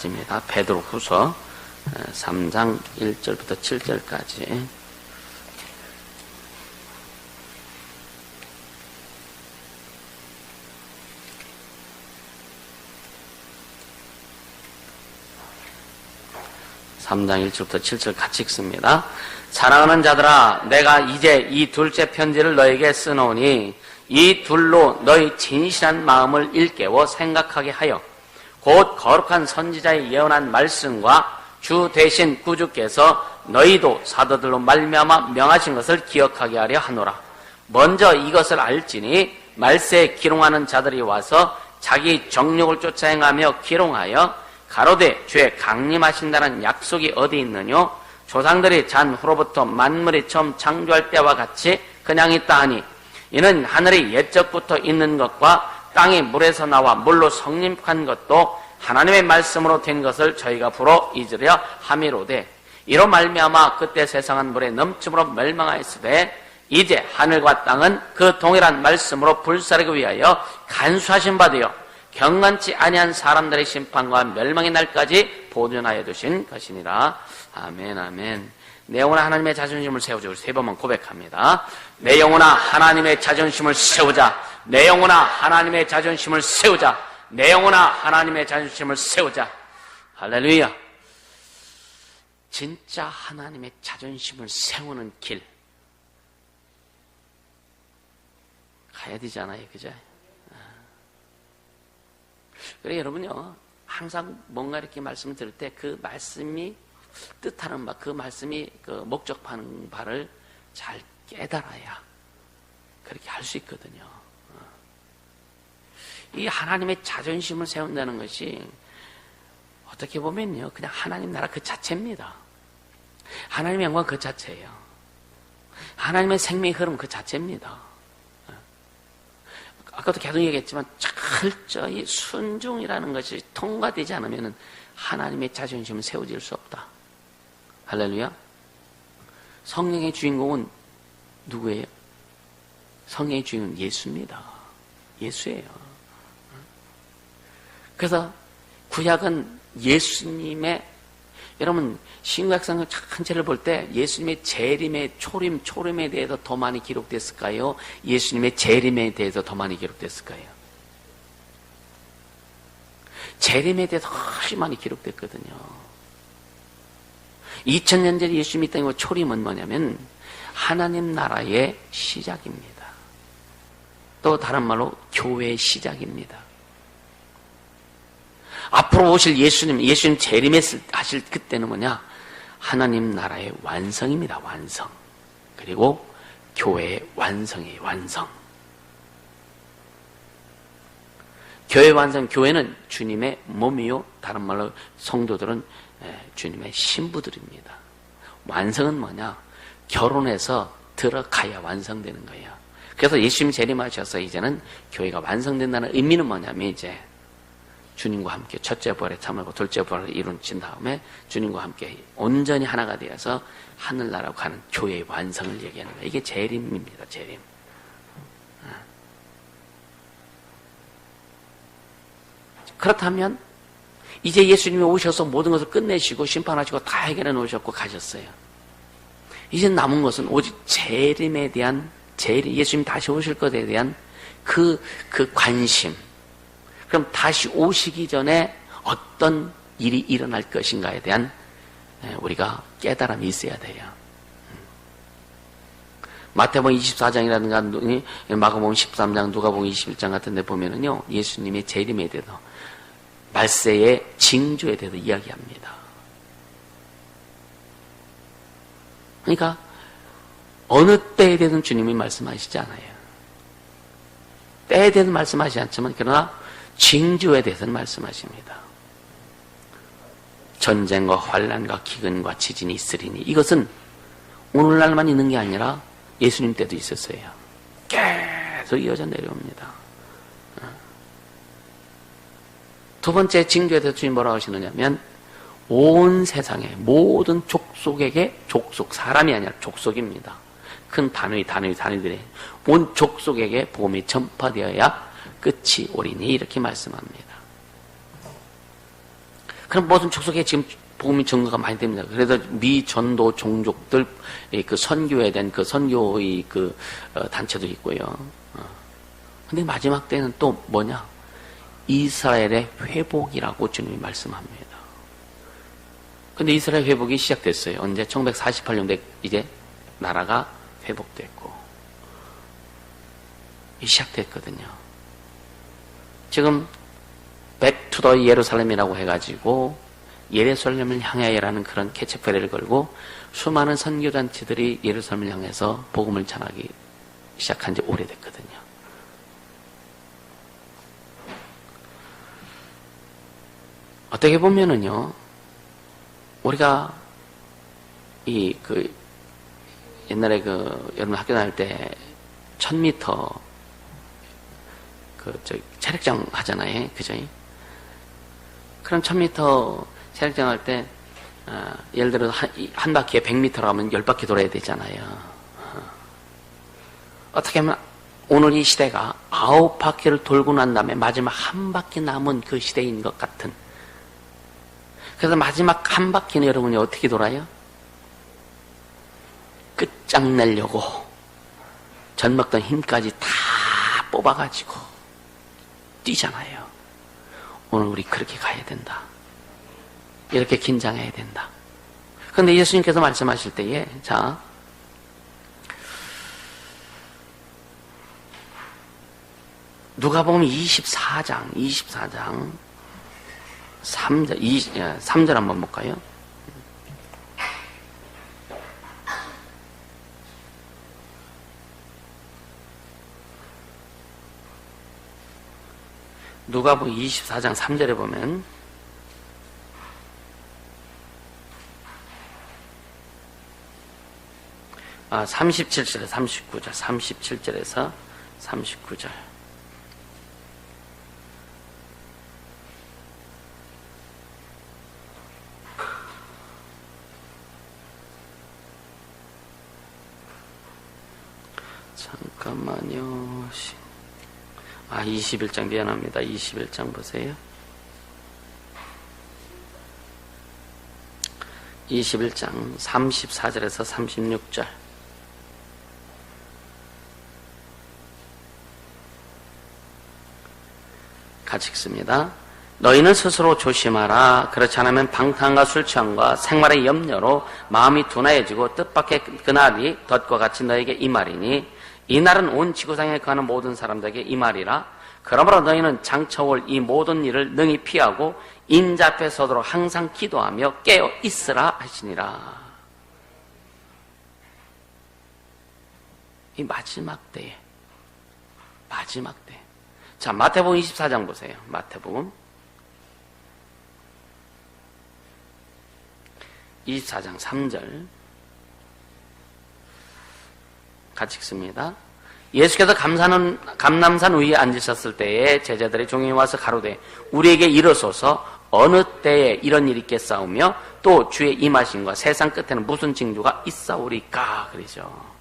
입니다. 베드로후서 3장 1절부터 7절까지. (3장 1절부터 7절) 같이 읽습니다. 사랑하는 자들아, 내가 이제 이 둘째 편지를 너에게 쓰노니 이 둘로 너희 진실한 마음을 일깨워 생각하게 하여 곧 거룩한 선지자의 예언한 말씀과 주 대신 구주께서 너희도 사도들로 말미암아 명하신 것을 기억하게 하려 하노라. 먼저 이것을 알지니 말세에 기롱하는 자들이 와서 자기 정욕을 쫓아 행하며 기롱하여 가로되 주의 강림하신다는 약속이 어디 있느뇨? 조상들이 잔 후로부터 만물이 처음 창조할 때와 같이 그냥 있다 하니 이는 하늘이 옛적부터 있는 것과 땅이 물에서 나와 물로 성립한 것도 하나님의 말씀으로 된 것을 저희가 불어 잊으려 함이로되 이로 말미암아 그때 세상은 물에 넘침으로 멸망하였으되 이제 하늘과 땅은 그 동일한 말씀으로 불사르기 위하여 간수하신 바 되어 경건치 아니한 사람들의 심판과 멸망의 날까지 보존하여 두신 것이니라. 아멘. 아멘. 내 영혼아 하나님의 자존심을 세우자. 우리 세 번만 고백합니다. 내 영혼아 하나님의 자존심을 세우자. 내 영혼아 하나님의 자존심을 세우자. 내 영혼아 하나님의 자존심을 세우자. 할렐루야. 진짜 하나님의 자존심을 세우는 길 가야 되잖아요, 그죠? 그래 여러분요, 항상 뭔가 이렇게 말씀을 들을 때 그 말씀이 뜻하는 바, 그 말씀이 그 목적하는 바를 잘 깨달아야 그렇게 할 수 있거든요. 이 하나님의 자존심을 세운다는 것이 어떻게 보면요, 그냥 하나님 나라 그 자체입니다. 하나님의 영광 그 자체예요. 하나님의 생명의 흐름 그 자체입니다. 아까도 계속 얘기했지만 철저히 순종이라는 것이 통과되지 않으면 하나님의 자존심은 세워질 수 없다. 할렐루야. 성령의 주인공은 누구예요? 성령의 주인공은 예수입니다. 예수예요. 그래서 구약은 예수님의, 여러분 신구약성 전체를 볼 때 예수님의 재림의 초림에 대해서 더 많이 기록됐을까요? 예수님의 재림에 대해서 더 많이 기록됐을까요? 재림에 대해서 훨씬 많이 기록됐거든요. 2000년 전에 예수님이 땅에 초림은 뭐냐면 하나님 나라의 시작입니다. 또 다른 말로 교회의 시작입니다. 앞으로 오실 예수님 재림하실 그때는 뭐냐? 하나님 나라의 완성입니다. 완성. 그리고 교회의 완성이에요. 완성. 교회 완성, 교회는 주님의 몸이요, 다른 말로 성도들은 주님의 신부들입니다. 완성은 뭐냐? 결혼해서 들어가야 완성되는 거예요. 그래서 예수님이 재림하셔서 이제는 교회가 완성된다는 의미는 뭐냐면 이제 주님과 함께 첫째 부활에 참여하고 둘째 부활을 이루신 다음에 주님과 함께 온전히 하나가 되어서 하늘나라로 가는 교회의 완성을 얘기하는 거예요. 이게 재림입니다. 재림. 그렇다면 이제 예수님이 오셔서 모든 것을 끝내시고 심판하시고 다 해결해 놓으셨고 가셨어요. 이제 남은 것은 오직 재림에 대한 예수님 다시 오실 것에 대한 그 관심. 그럼 다시 오시기 전에 어떤 일이 일어날 것인가에 대한 우리가 깨달음이 있어야 돼요. 마태복음 24장이라든가 마가복음 13장, 누가복음 21장 같은 데 보면은요, 예수님의 재림에 대해서, 말세의 징조에 대해서 이야기합니다. 그러니까 어느 때에 대해서는 주님이 말씀하시지 않아요. 때에 대해서는 말씀하시지 않지만 그러나 징조에 대해서는 말씀하십니다. 전쟁과 환난과 기근과 지진이 있으리니, 이것은 오늘날만 있는 게 아니라 예수님 때도 있었어요. 계속 이어져 내려옵니다. 두 번째 징조에 대해서 주님 뭐라고 하시느냐면 온 세상의 모든 족속에게, 족속, 사람이 아니라 족속입니다. 큰 단위들이 온 족속에게 복음이 전파되어야 끝이 오리니, 이렇게 말씀합니다. 그럼 모든 족속에 지금 복음이 증거가 많이 됩니다. 그래서 미 전도 종족들 그 선교에 대한 그 선교의 그 단체도 있고요. 근데 마지막 때는 또 뭐냐? 이스라엘의 회복이라고 주님이 말씀합니다. 근데 이스라엘 회복이 시작됐어요. 언제? 1948년대 이제 나라가 회복됐고 시작됐거든요. 지금 백투더 예루살렘이라고 해가지고 예루살렘을 향하여라는 그런 캐치프레이를 걸고 수많은 선교단체들이 예루살렘을 향해서 복음을 전하기 시작한 지 오래됐거든요. 어떻게 보면은요, 우리가 옛날에 여러분 학교 다닐 때 1000m 체력장 하잖아요. 그죠? 그럼 1000m 체력장 할 때, 예를 들어 한 바퀴에 100m라고 하면 10바퀴 돌아야 되잖아요. 어떻게 하면 오늘 이 시대가 9바퀴를 돌고 난 다음에 마지막 한 바퀴 남은 그 시대인 것 같은. 그래서 마지막 한 바퀴는 여러분이 어떻게 돌아요? 끝장내려고 전 먹던 힘까지 다 뽑아가지고 뛰잖아요. 오늘 우리 그렇게 가야 된다. 이렇게 긴장해야 된다. 그런데 예수님께서 말씀하실 때에, 자, 누가복음 24장 3절 한번 볼까요? 누가복음 24장 3절에 보면 37절에서 39절, 37절에서 39절. 잠깐만요. 21장 미안합니다. 21장 보세요. 21장 34절에서 36절. 같이 읽습니다. 너희는 스스로 조심하라. 그렇지 않으면 방탕과 술 취함과 생활의 염려로 마음이 둔해지고 뜻밖의 그날이 덫과 같이 너에게 임하리니 이 날은 온 지구상에 거하는 모든 사람들에게 임하리라. 그러므로 너희는 장차올 이 모든 일을 능히 피하고 인자 앞에 서도록 항상 기도하며 깨어 있으라 하시니라. 이 마지막 때에, 마지막 때. 자, 마태복음 24장 보세요. 마태복음 24장 3절 같이 읽습니다. 예수께서 감람산 위에 앉으셨을 때에 제자들이 종이 와서 가로되 우리에게 이르소서 어느 때에 이런 일이 있겠사오며 또 주의 임하심과 세상 끝에는 무슨 징조가 있사오리까. 그러죠.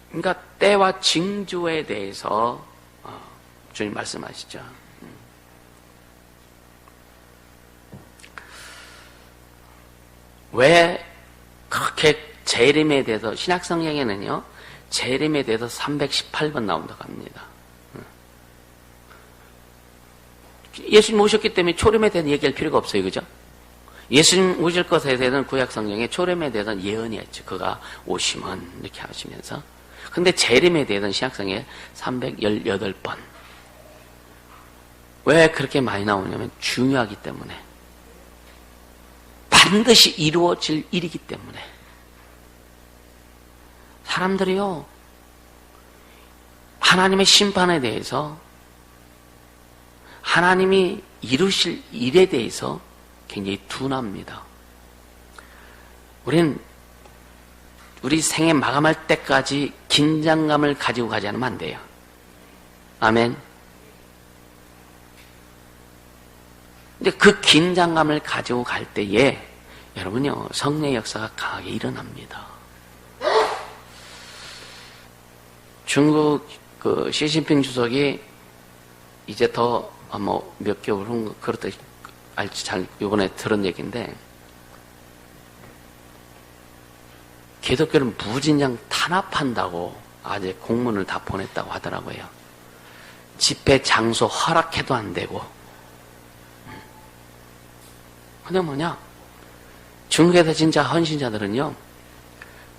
그러니까 때와 징조에 대해서 주님 말씀하시죠. 왜 그렇게 재림에 대해서 신약성경에는요 재림에 대해서 318번 나온다고 합니다. 예수님 오셨기 때문에 초림에 대해서 얘기할 필요가 없어요. 그죠? 예수님 오실 것에 대해서는 구약성경에 초림에 대해서는 예언이 했죠. 그가 오시면 이렇게 하시면서. 근데 재림에 대해서는 신약성경에 318번. 왜 그렇게 많이 나오냐면 중요하기 때문에. 반드시 이루어질 일이기 때문에. 사람들이요, 하나님의 심판에 대해서, 하나님이 이루실 일에 대해서 굉장히 둔합니다. 우린 우리 생애 마감할 때까지 긴장감을 가지고 가지 않으면 안 돼요. 아멘. 근데 그 긴장감을 가지고 갈 때에 여러분요, 성령의 역사가 강하게 일어납니다. 중국 시진핑 주석이 이제 더 뭐 몇 개월 후 그렇다 알지 잘 요번에 들은 얘기인데 기독교를 무진장 탄압한다고 아직 공문을 다 보냈다고 하더라고요. 집회 장소 허락해도 안 되고. 근데 뭐냐? 중국에서 진짜 헌신자들은요,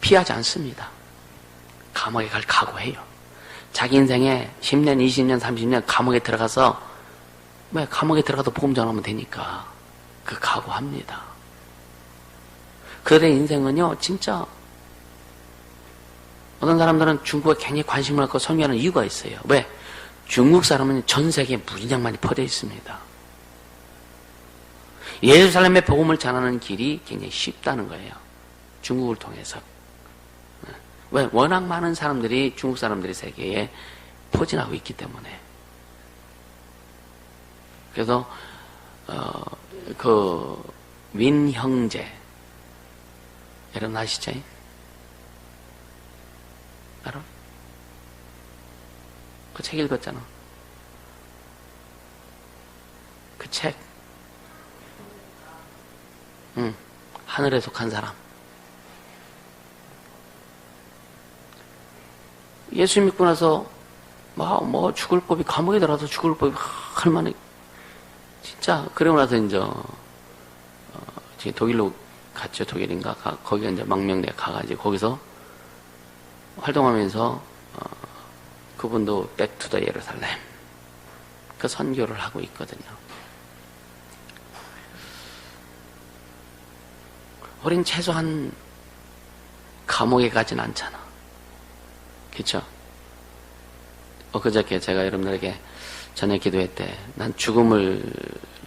피하지 않습니다. 감옥에 갈 각오해요. 자기 인생에 10년, 20년, 30년 감옥에 들어가서, 왜 감옥에 들어가도 복음 전하면 되니까. 그 각오합니다. 그들의 인생은요, 진짜, 어떤 사람들은 중국에 굉장히 관심을 갖고 설교하는 이유가 있어요. 왜? 중국 사람은 전 세계에 무진장 많이 퍼져 있습니다. 예루살렘의 복음을 전하는 길이 굉장히 쉽다는 거예요. 중국을 통해서. 왜? 워낙 많은 사람들이, 중국 사람들이 세계에 포진하고 있기 때문에. 그래서, 윈 형제. 여러분 아시죠? 알아? 그 책 읽었잖아. 그 책. 응. 하늘에 속한 사람. 예수 믿고 나서, 죽을 법이, 감옥에 들어가서 죽을 법이, 할만해. 진짜, 그러고 나서 이제, 독일로 갔죠. 독일인가? 거기가 이제 망명대 가가지고, 거기서 활동하면서, 그분도 백투더 예루살렘. 그 선교를 하고 있거든요. 우린 최소한 감옥에 가진 않잖아. 그쵸? 그저께 제가 여러분들에게 저녁 기도회 때 난 죽음을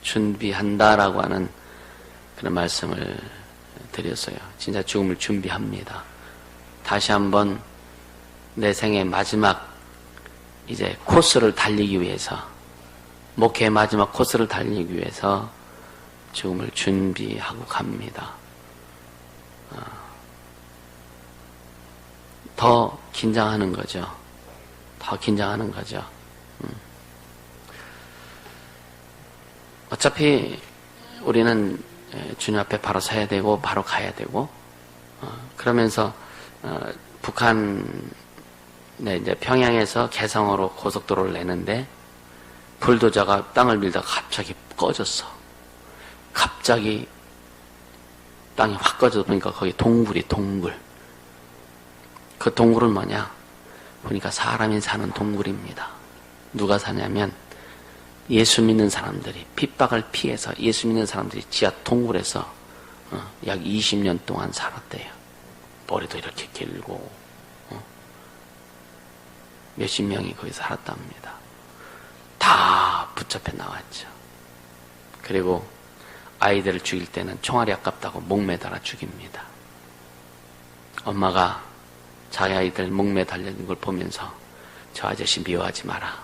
준비한다라고 하는 그런 말씀을 드렸어요. 진짜 죽음을 준비합니다. 다시 한번 내 생의 마지막 이제 코스를 달리기 위해서, 목회의 마지막 코스를 달리기 위해서 죽음을 준비하고 갑니다. 더 긴장하는 거죠. 더 긴장하는 거죠. 어차피 우리는 주님 앞에 바로 서야 되고 바로 가야 되고, 그러면서 북한 이제 평양에서 개성으로 고속도로를 내는데 불도저가 땅을 밀다가 갑자기 꺼졌어. 갑자기 땅이 확 꺼져서 보니까 거기 동굴이 동굴. 그 동굴은 뭐냐? 보니까 사람이 사는 동굴입니다. 누가 사냐면 예수 믿는 사람들이, 핍박을 피해서 예수 믿는 사람들이 지하 동굴에서 약 20년 동안 살았대요. 머리도 이렇게 길고 몇십 명이 거기 살았답니다. 다 붙잡혀 나왔죠. 그리고 아이들을 죽일 때는 총알이 아깝다고 목매달아 죽입니다. 엄마가 자기 아이들 목매달리는 걸 보면서 저 아저씨 미워하지 마라.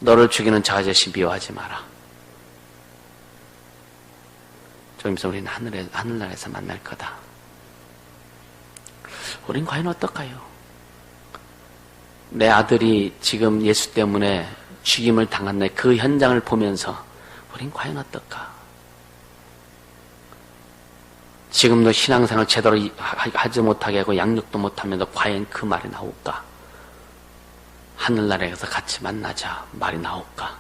너를 죽이는 저 아저씨 미워하지 마라. 좀 있으면 우리는 하늘나라에서 만날 거다. 우린 과연 어떨까요? 내 아들이 지금 예수 때문에 죽임을 당한 그 현장을 보면서 우린 과연 어떨까? 지금도 신앙생활 제대로 하지 못하게 하고 양육도 못하면서 과연 그 말이 나올까? 하늘나라에서 같이 만나자 말이 나올까?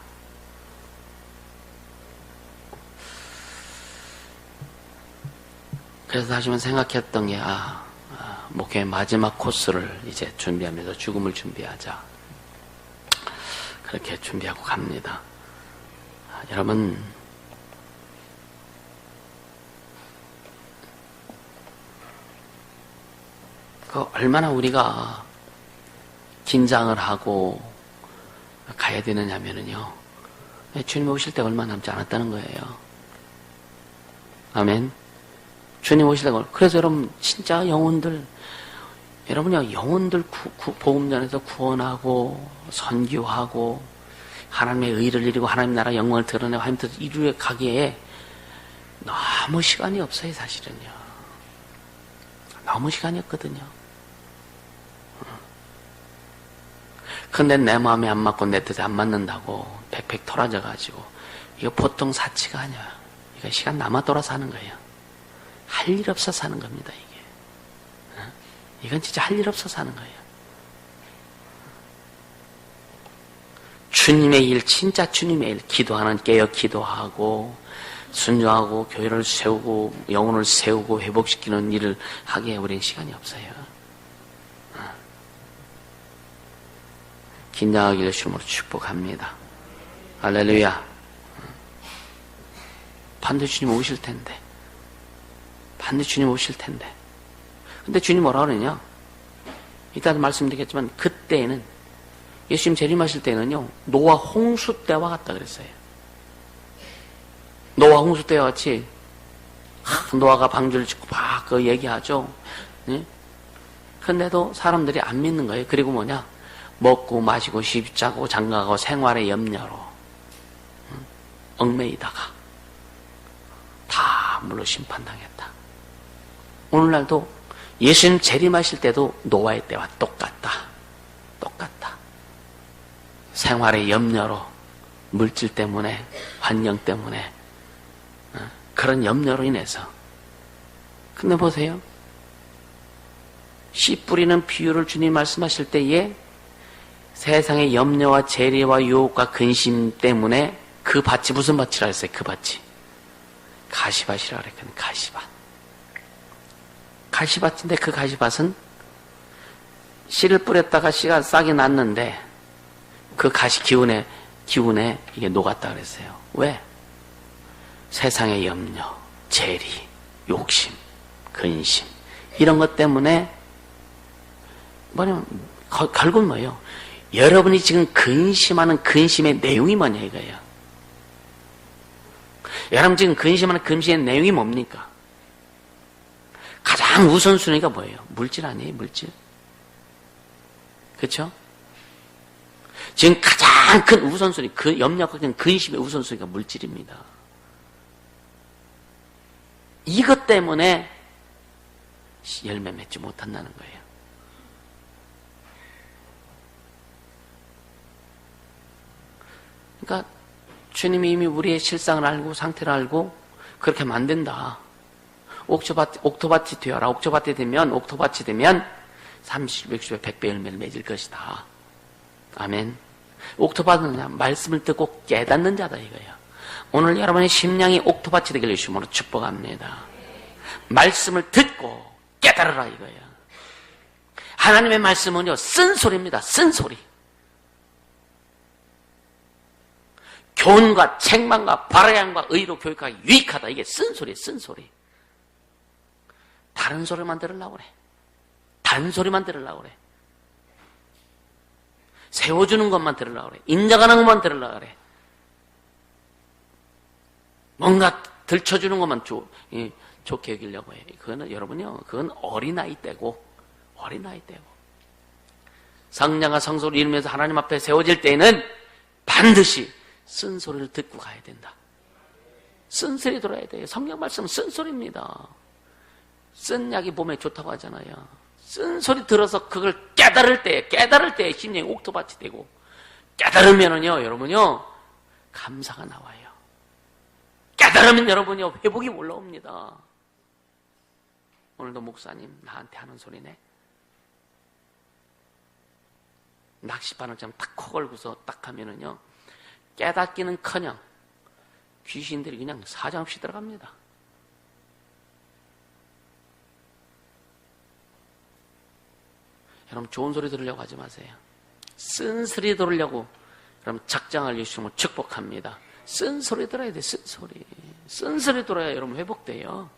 그래서 하시면 생각했던 게 목회의 마지막 코스를 이제 준비하면서 죽음을 준비하자. 그렇게 준비하고 갑니다. 여러분, 얼마나 우리가 긴장을 하고 가야 되느냐면요. 주님 오실 때 얼마 남지 않았다는 거예요. 아멘. 주님 오실 때, 그래서 여러분, 진짜 여러분요, 영혼들 복음전에서 구원하고, 선교하고, 하나님의 의를 이루고, 하나님 나라 영광을 드러내고, 하나님 뜻을 이루어 가기에 너무 시간이 없어요, 사실은요. 너무 시간이 없거든요. 근데 내 마음에 안 맞고 내 뜻에 안 맞는다고 팩팩 털어져가지고 이거 보통 사치가 아니야. 이거 시간 남아 돌아 사는 거예요. 할 일 없어 사는 겁니다, 이게. 이건 진짜 할 일 없어 사는 거예요. 주님의 일, 진짜 주님의 일, 기도하는 깨어 기도하고 순종하고 교회를 세우고 영혼을 세우고 회복시키는 일을 하기에 우리는 시간이 없어요. 긴장하기를 주님으로 축복합니다. 할렐루야. 반드시 주님 오실 텐데. 반드시 주님 오실 텐데. 근데 주님 뭐라 그러냐? 이따 말씀드리겠지만 그때에는 예수님 재림하실 때는요, 노아 홍수 때와 같다 그랬어요. 노아 홍수 때와 같이 노아가 방주를 짓고 막 그 얘기하죠. 네? 근데도 사람들이 안 믿는 거예요. 그리고 뭐냐? 먹고 마시고 쉽자고 장가가고 생활의 염려로 얽매이다가 다 물로 심판당했다. 오늘날도 예수님 재림하실 때도 노아의 때와 똑같다. 똑같다. 생활의 염려로 물질 때문에 환경 때문에 그런 염려로 인해서. 근데 보세요. 씨 뿌리는 비유를 주님 말씀하실 때에 세상의 염려와 재리와 유혹과 근심 때문에 그 밭이 무슨 밭이라 했어요? 그 밭이 가시밭이라 그랬거든요. 가시밭. 가시밭인데 그 가시밭은 씨를 뿌렸다가 씨가 싹이 났는데 그 가시 기운에 이게 녹았다 그랬어요. 왜? 세상의 염려, 재리, 욕심, 근심 이런 것 때문에 뭐냐면 결국은 뭐예요? 여러분이 지금 근심하는 근심의 내용이 뭐냐 이거예요. 여러분 지금 근심하는 근심의 내용이 뭡니까? 가장 우선순위가 뭐예요? 물질 아니에요? 물질. 그렇죠? 지금 가장 큰 우선순위, 그 염려가 큰 근심의 우선순위가 물질입니다. 이것 때문에 열매 맺지 못한다는 거예요. 그러니까 주님이 이미 우리의 실상을 알고 상태를 알고 그렇게 만든다. 옥토밭이 되어라. 옥토밭이 되면 30, 60배, 100배 열매를 맺을 것이다. 아멘. 옥토밭은 그냥 말씀을 듣고 깨닫는 자다 이거예요. 오늘 여러분의 심령이 옥토밭이 되기를 주님으로 축복합니다. 말씀을 듣고 깨달으라 이거예요. 하나님의 말씀은요, 쓴소리입니다. 쓴소리. 교훈과 책망과 발야함과 의로 교육하기 유익하다. 이게 쓴소리예요. 쓴소리. 다른 소리만 들으려고 그래. 단소리만 들으려고 그래. 세워주는 것만 들으려고 그래. 인정하는 것만 들으려고 그래. 뭔가 들춰주는 것만 좋게 여기려고 해. 그거는 여러분요, 그건 어린아이 때고 성령과 성소를 이루면서 하나님 앞에 세워질 때에는 반드시 쓴소리를 듣고 가야 된다. 쓴소리 들어야 돼요. 성경 말씀은 쓴소리입니다. 쓴 약이 몸에 좋다고 하잖아요. 쓴소리 들어서 그걸 깨달을 때 심령이 옥토밭이 되고, 깨달으면은요, 여러분요, 감사가 나와요. 깨달으면 여러분요, 회복이 올라옵니다. 오늘도 목사님 나한테 하는 소리네. 낚시바늘처럼 딱 코 걸고서 딱 하면은요, 깨닫기는커녕 귀신들이 그냥 사정없이 들어갑니다. 여러분 좋은 소리 들으려고 하지 마세요. 쓴소리 들으려고 여러분 작정할 예수님을 축복합니다. 쓴소리 들어야 돼. 쓴소리 들어야 여러분 회복돼요.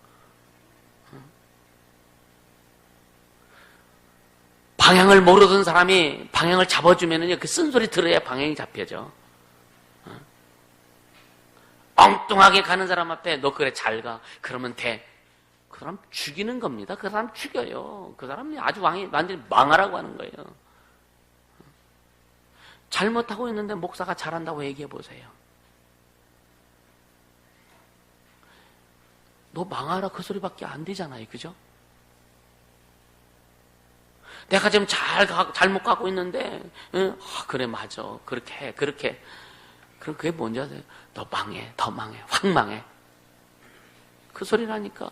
방향을 모르던 사람이 방향을 잡아주면은요, 그 쓴소리 들어야 방향이 잡혀져. 엉뚱하게 가는 사람 앞에 너 그래 잘 가. 그러면 돼. 그 사람 죽이는 겁니다. 그 사람 죽여요. 그 사람이 아주 완전히 망하라고 하는 거예요. 잘못하고 있는데 목사가 잘한다고 얘기해 보세요. 너 망하라 그 소리밖에 안 되잖아요. 그죠? 내가 지금 잘못 가고 있는데, 응? 그래, 맞아. 그렇게 해, 그렇게. 그럼 그게 뭔지 아세요? 너 망해, 더 망해, 확 망해. 그 소리라니까.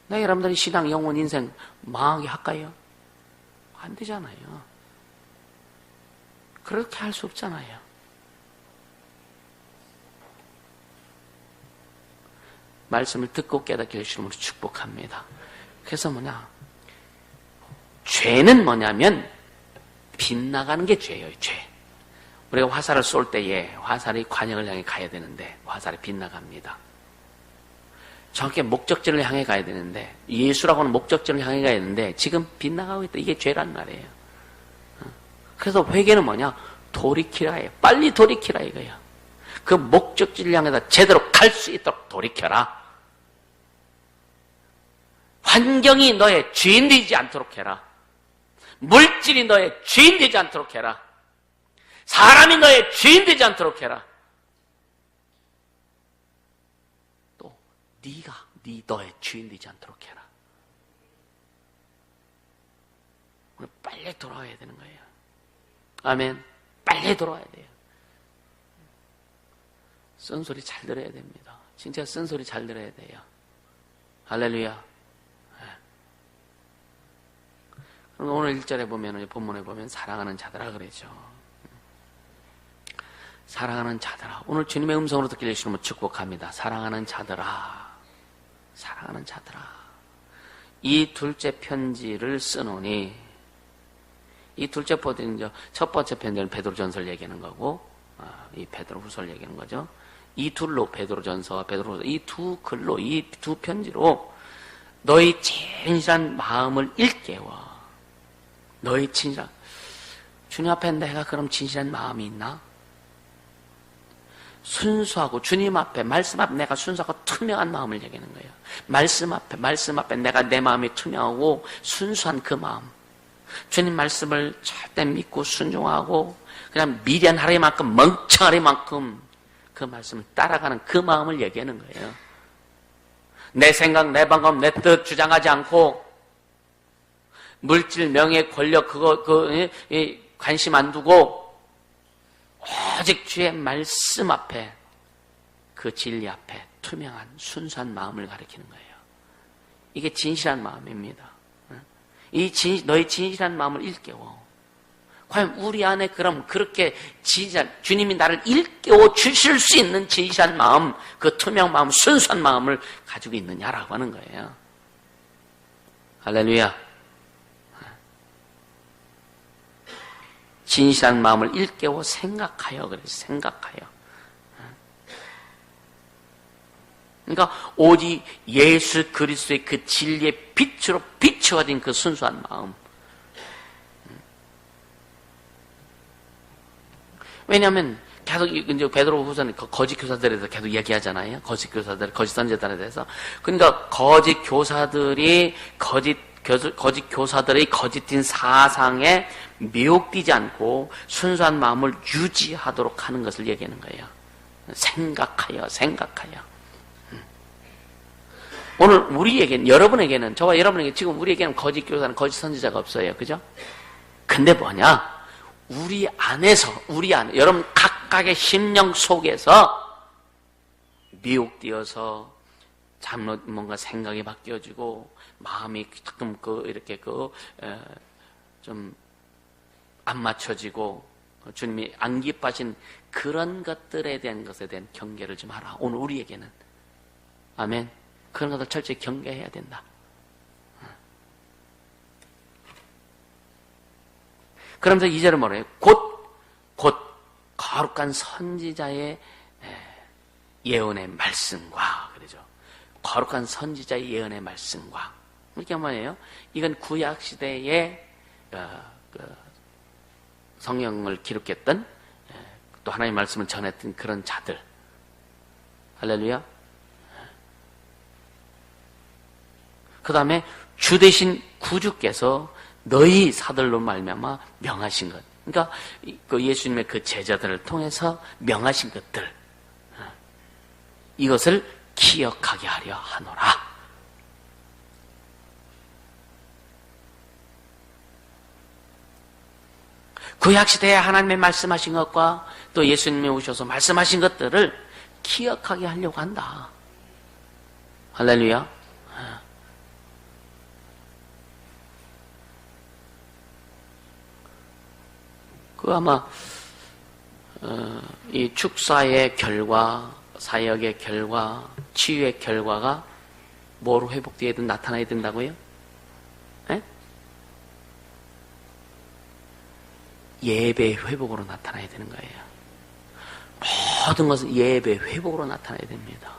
나 여러분들이 신앙, 영혼, 인생 망하게 할까요? 안 되잖아요. 그렇게 할 수 없잖아요. 말씀을 듣고 깨닫게 해주심으로 축복합니다. 그래서 죄는 뭐냐면 빗나가는 게 죄예요. 죄. 우리가 화살을 쏠 때에 화살이 관역을 향해 가야 되는데 화살이 빗나갑니다. 정확히 목적지를 향해 가야 되는데, 예수라고 하는 목적지를 향해 가야 되는데 지금 빗나가고 있다. 이게 죄란 말이에요. 그래서 회개는 뭐냐? 돌이키라 해요. 빨리 돌이키라 이거야. 그 목적지를 향해서 제대로 갈 수 있도록 돌이켜라. 환경이 너의 주인 되지 않도록 해라. 물질이 너의 주인 되지 않도록 해라. 사람이 너의 주인 되지 않도록 해라. 또 네가 너의 주인 되지 않도록 해라. 오늘 빨리 돌아와야 되는 거예요. 아멘. 빨리 돌아와야 돼요. 쓴소리 잘 들어야 됩니다. 진짜 쓴소리 잘 들어야 돼요. 할렐루야. 그럼 오늘 1절에 보면, 본문에 보면 사랑하는 자들아 그러죠. 사랑하는 자들아. 오늘 주님의 음성으로 듣게 해주시면 축복합니다. 사랑하는 자들아. 사랑하는 자들아. 이 둘째 편지를 쓰노니, 이 둘째 편지는 첫 번째 편지는 베드로전서를 얘기하는 거고, 이 베드로후서를 얘기하는 거죠. 이 둘로 베드로전서와 베드로후서, 이 두 글로, 이 두 편지로 너희 진실한 마음을 일깨워. 너희 진실한, 주님 앞에 내가 그럼 진실한 마음이 있나? 순수하고 주님 앞에, 말씀 앞에 내가 순수하고 투명한 마음을 얘기하는 거예요. 말씀 앞에 내가 내 마음이 투명하고 순수한 그 마음. 주님 말씀을 절대 믿고 순종하고 그냥 미련하리만큼 멍청하리만큼 그 말씀을 따라가는 그 마음을 얘기하는 거예요. 내 생각, 내 방법, 내 뜻 주장하지 않고 물질, 명예, 권력 관심 안 두고 오직 주의 말씀 앞에, 그 진리 앞에 투명한 순수한 마음을 가리키는 거예요. 이게 진실한 마음입니다. 너의 진실한 마음을 일깨워. 과연 우리 안에 그럼 그렇게 진실한, 주님이 나를 일깨워 주실 수 있는 진실한 마음, 그 투명 마음, 순수한 마음을 가지고 있느냐라고 하는 거예요. 할렐루야. 진실한 마음을 일깨워 생각하여. 그래서 생각하여. 그러니까 오직 예수 그리스도의 그 진리의 빛으로 비추어진 그 순수한 마음. 왜냐하면 계속 이제 베드로후서는 거짓 교사들에 대해서 계속 얘기하잖아요. 거짓 교사들, 거짓 선지자들에 대해서. 그러니까 거짓 교사들의 거짓된 사상에 미혹되지 않고 순수한 마음을 유지하도록 하는 것을 얘기하는 거예요. 생각하여. 오늘 우리에게는, 여러분에게는, 저와 여러분에게 지금 우리에게는 거짓 교사는 거짓 선지자가 없어요. 그죠? 근데 뭐냐? 우리 안에, 여러분 각각의 심령 속에서 미혹되어서 잘못 뭔가 생각이 바뀌어지고 마음이 조금 좀 안 맞춰지고 주님이 안 기뻐하신 그런 것들에 대한 것에 대한 경계를 좀 하라. 오늘 우리에게는. 아멘. 그런 것들 철저히 경계해야 된다. 그러면서 2절은 뭐래요? 곧 거룩한 선지자의 예언의 말씀과, 그러죠. 거룩한 선지자의 예언의 말씀과. 이게 뭐예요? 이건 구약 시대에 성경을 기록했던, 또 하나님의 말씀을 전했던 그런 자들. 할렐루야. 그 다음에 주 대신 구주께서 너희 사들로 말미암아 명하신 것. 그러니까 그 예수님의 그 제자들을 통해서 명하신 것들, 이것을 기억하게 하려 하노라. 구약시대에 하나님의 말씀하신 것과 또 예수님이 오셔서 말씀하신 것들을 기억하게 하려고 한다. 할렐루야. 그 아마 이 축사의 결과, 사역의 결과, 치유의 결과가 뭐로 회복되어야든 나타나야 된다고요? 에? 예배 회복으로 나타나야 되는 거예요. 모든 것은 예배 회복으로 나타나야 됩니다.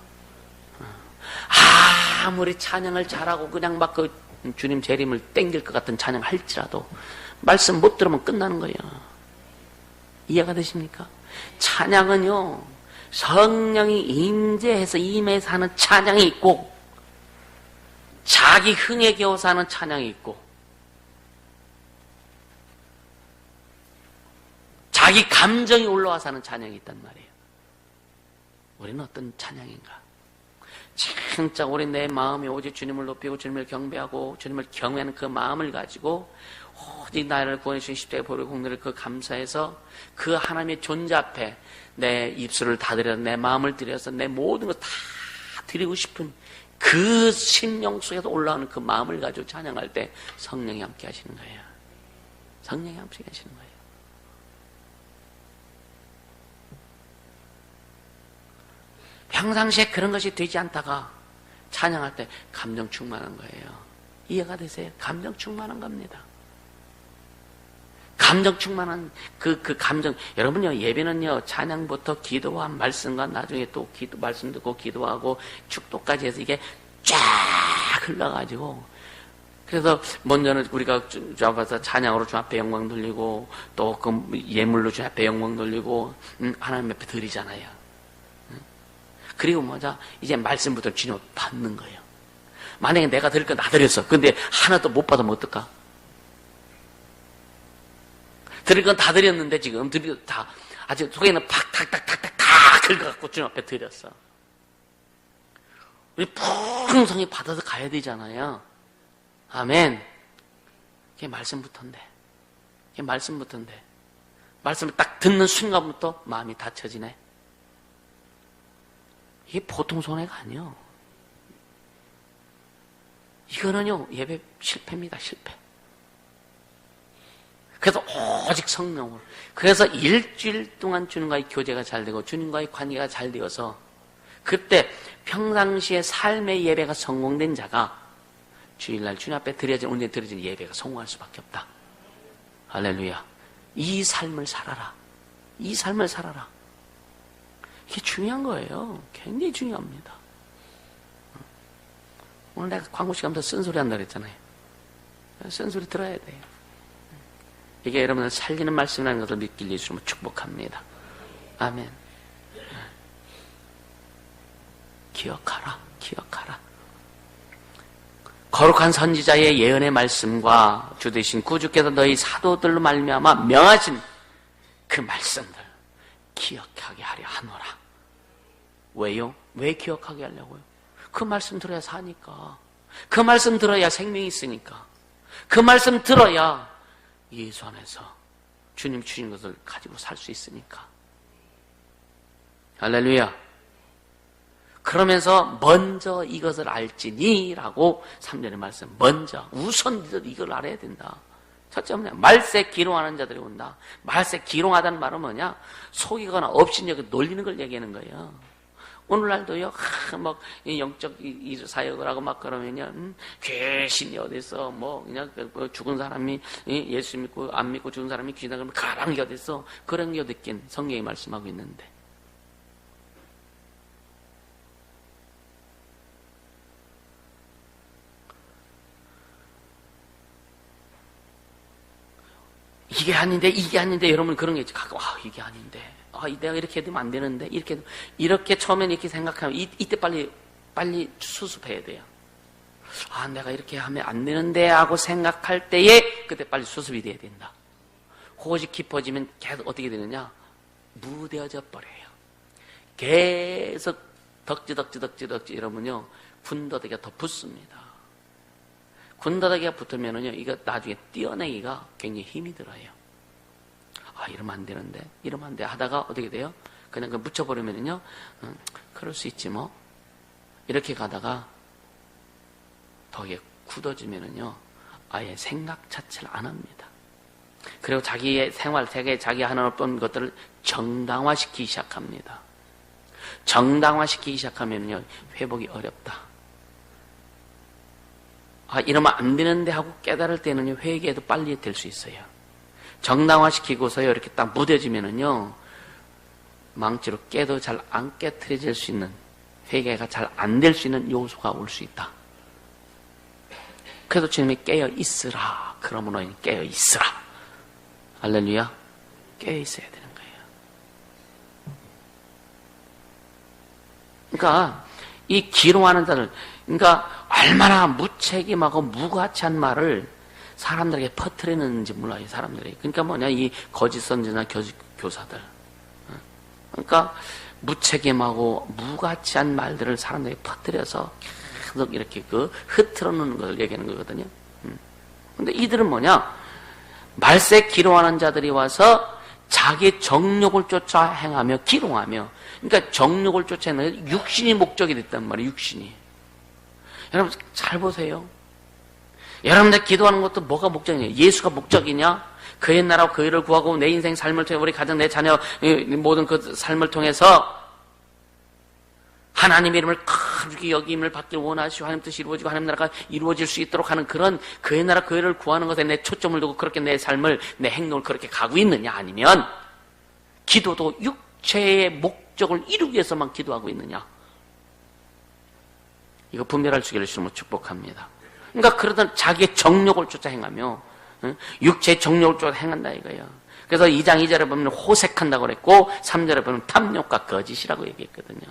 아무리 찬양을 잘하고 그냥 막 그 주님 재림을 땡길 것 같은 찬양 할지라도 말씀 못 들으면 끝나는 거예요. 이해가 되십니까? 찬양은요, 성령이 임재해서 임해서 하는 찬양이 있고, 자기 흥에 겨워서 하는 찬양이 있고, 자기 감정이 올라와서 하는 찬양이 있단 말이에요. 우리는 어떤 찬양인가? 진짜 우리 내 마음이 오직 주님을 높이고 주님을 경배하고 주님을 경외하는 그 마음을 가지고 오직 나를 구원해 주신 십자가의 보혈의 공로를 그 감사해서 그 하나님의 존재 앞에 내 입술을 다 들여서 내 마음을 들여서 내 모든 것 다 드리고 싶은 그 심령 속에서 올라오는 그 마음을 가지고 찬양할 때 성령이 함께 하시는 거예요. 성령이 함께 하시는 거예요. 평상시에 그런 것이 되지 않다가 찬양할 때 감정 충만한 거예요. 이해가 되세요? 감정 충만한 겁니다. 감정 충만한 그 감정. 여러분요, 예배는요, 찬양부터 기도와 말씀과 나중에 또 말씀 듣고 기도하고 축도까지 해서 이게 쫙 흘러가지고, 그래서 먼저는 우리가 주 앞에서 찬양으로 주 앞에 영광 돌리고 또 그 예물로 주 앞에 영광 돌리고 하나님 앞에 드리잖아요. 그리고 뭐자 이제 말씀부터 주님을 받는 거예요. 만약에 내가 드릴 거 다 드렸어. 근데 하나도 못 받으면 어떨까? 드릴 건 다 드렸는데 지금 드릴 다 아주 속에는 팍탁탁탁탁 다 긁어갖고 주님 앞에 드렸어. 우리 풍성히 받아서 가야 되잖아요. 아멘. 그게 말씀부터인데. 그게 말씀부터인데. 말씀을 딱 듣는 순간부터 마음이 닫혀지네. 이게 보통 손해가 아니요. 이거는요, 예배 실패입니다, 실패. 그래서 오직 성령으로. 그래서 일주일 동안 주님과의 교제가 잘 되고 주님과의 관계가 잘 되어서 그때 평상시에 삶의 예배가 성공된 자가 주일날 주님 앞에 드려진, 온전히 드려진 예배가 성공할 수밖에 없다. 할렐루야. 이 삶을 살아라. 이 삶을 살아라. 이게 중요한 거예요. 굉장히 중요합니다. 오늘 내가 광고 시간부터 쓴소리 한다고 했잖아요. 쓴소리 들어야 돼요. 이게 여러분을 살리는 말씀이라는 것을 믿길 예수님을 축복합니다. 아멘. 기억하라. 기억하라. 거룩한 선지자의 예언의 말씀과 주 되신 구주께서 너희 사도들로 말미암아 명하신 그 말씀들 기억하게 하려 하노라. 왜요? 왜 기억하게 하려고요? 그 말씀 들어야 사니까. 그 말씀 들어야 생명이 있으니까. 그 말씀 들어야 예수 안에서 주님 주신 것을 가지고 살 수 있으니까. 할렐루야. 그러면서 먼저 이것을 알지니 라고 3절의 말씀. 먼저 우선 이걸 알아야 된다. 첫째 뭐냐? 말세 기롱하는 자들이 온다. 말세 기롱하다는 말은 뭐냐? 속이거나 업신여겨 놀리는 걸 얘기하는 거예요. 오늘날도요, 막, 영적 사역을 하고 막 그러면요, 귀신이 어딨어, 뭐, 그냥 죽은 사람이, 예수 믿고, 안 믿고 죽은 사람이 귀신이다 그러면 가라는 게 어딨어? 그런 게 어딨긴 성경이 말씀하고 있는데. 이게 아닌데, 이게 아닌데, 여러분 그런 게 있지. 가끔, 이게 아닌데. 내가 이렇게 되면 안 되는데, 이렇게 처음엔 이렇게 생각하면, 이때 빨리 수습해야 돼요. 내가 이렇게 하면 안 되는데, 하고 생각할 때에, 그때 빨리 수습이 돼야 된다. 그것이 깊어지면 계속 어떻게 되느냐? 무뎌져 버려요. 계속 덕지 이러면요, 군더더기가 더 붙습니다. 군더더기가 붙으면은요, 이거 나중에 떼어내기가 굉장히 힘이 들어요. 이러면 안 되는데, 이러면 안 돼 하다가 어떻게 돼요? 그냥 그 묻혀버리면은요, 그럴 수 있지 뭐. 이렇게 가다가 더 굳어지면은요, 아예 생각 자체를 안 합니다. 그리고 자기의 생활 세계, 자기 하나 어떤 것들을 정당화시키기 시작합니다. 정당화시키기 시작하면요, 회복이 어렵다. 이러면 안 되는데 하고 깨달을 때는요, 회개도 빨리 될 수 있어요. 정당화시키고서요, 이렇게 딱 무뎌지면은요, 망치로 깨도 잘 안 깨트려질 수 있는, 회개가 잘 안 될 수 있는 요소가 올 수 있다. 그래서 주님이 깨어 있으라. 그러므로 깨어 있으라. 할렐루야. 깨어 있어야 되는 거예요. 그러니까 이 기롱하는 자들, 그러니까 얼마나 무책임하고 무가치한 말을 사람들에게 퍼뜨리는지 몰라요, 사람들이. 그러니까 뭐냐, 이 거짓 선지자나 거짓 교사들. 그러니까 무책임하고 무가치한 말들을 사람들에게 퍼뜨려서 계속 이렇게 흐트러 놓는 걸 얘기하는 거거든요. 근데 이들은 뭐냐, 말세 기롱하는 자들이 와서 자기 정욕을 쫓아 행하며 기롱하며, 그러니까 정욕을 쫓아 행하는 육신이 목적이 됐단 말이에요, 육신이. 여러분 잘 보세요. 여러분들 기도하는 것도 뭐가 목적이냐? 예수가 목적이냐? 그의 나라와 그 일을 구하고 내 인생 삶을 통해 우리 가정, 내 자녀 모든 그 삶을 통해서 하나님 이름을 크게 여김을 받길 원하시고 하나님 뜻이 이루어지고 하나님 나라가 이루어질 수 있도록 하는 그런 그의 나라 그 일을 구하는 것에 내 초점을 두고 그렇게 내 삶을, 내 행동을 그렇게 가고 있느냐? 아니면 기도도 육체의 목적을 이루기 위해서만 기도하고 있느냐? 이거 분별할 수 있기를 주님으로 축복합니다. 그러니까 그러던 자기의 정욕을 쫓아 행하며, 육체의 정욕을 쫓아 행한다 이거예요. 그래서 2장 2절에 보면 호색한다고 그랬고 3절에 보면 탐욕과 거짓이라고 얘기했거든요.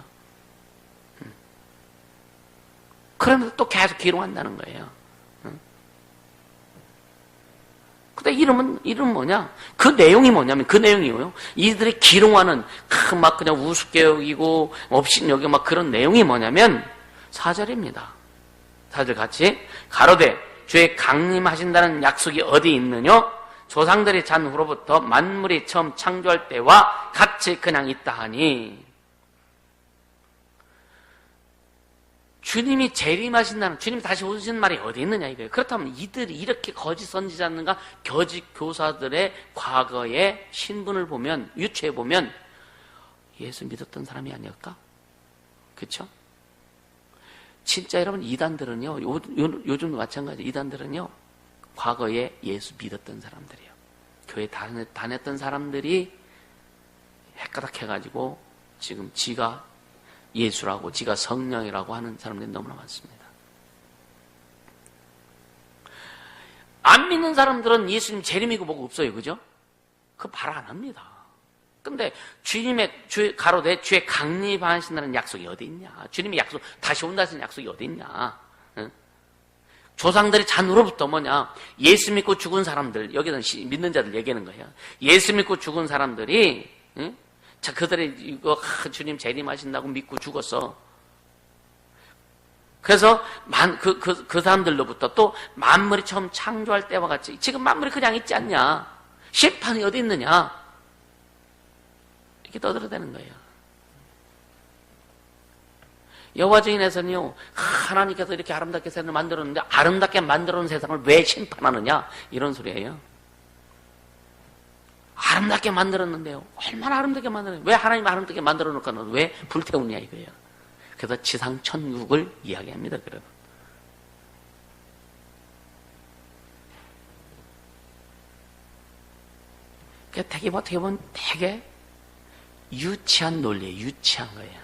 그러면서 또 계속 기롱한다는 거예요. 근데 이름은 뭐냐? 그 내용이 뭐냐면, 그 내용이요. 이들이 기롱하는, 막 그냥 우습게 여기고, 없인 여기고, 막 그런 내용이 뭐냐면, 4절입니다. 4절 같이. 가로되, 주의 강림하신다는 약속이 어디 있느냐? 조상들이 잔 후로부터 만물이 처음 창조할 때와 같이 그냥 있다 하니, 주님이 재림하신다는, 주님이 다시 오신 말이 어디 있느냐 이거예요. 그렇다면 이들이 이렇게 거짓 선지자인가 거짓 교사들의 과거의 신분을 보면, 유추해 보면 예수 믿었던 사람이 아닐까? 그렇죠? 진짜 여러분, 이단들은요, 요즘도 마찬가지. 이단들은요, 과거에 예수 믿었던 사람들이에요. 교회 다녔던 사람들이 헷가닥해가지고 지금 지가 예수라고, 지가 성령이라고 하는 사람들이 너무나 많습니다. 안 믿는 사람들은 예수님 재림이고 뭐고 없어요. 그죠? 그거 말 안 합니다. 근데 가로되 주의 강림하신다는 약속이 어디 있냐? 주님의 약속, 다시 온다는 약속이 어디 있냐? 응? 조상들이 잔후로부터 뭐냐? 예수 믿고 죽은 사람들, 여기는 믿는 자들 얘기하는 거예요. 예수 믿고 죽은 사람들이, 응? 자, 그들이 이거 주님 재림하신다고 믿고 죽었어. 그래서 그 사람들로부터 또 만물이 처음 창조할 때와 같이, 지금 만물이 그냥 있지 않냐? 심판이 어디 있느냐? 이렇게 떠들어대는 거예요. 여호와 증인에서는요, 하나님께서 이렇게 아름답게 세상을 만들었는데 아름답게 만들어 놓은 세상을 왜 심판하느냐? 이런 소리예요. 아름답게 만들었는데요. 얼마나 아름답게 만들었는데 왜 하나님 아름답게 만들어 놓고 왜 불태우냐 이거예요. 그래서 지상 천국을 이야기합니다. 그럼 어떻게 보면 되게 유치한 논리예요. 유치한 거예요.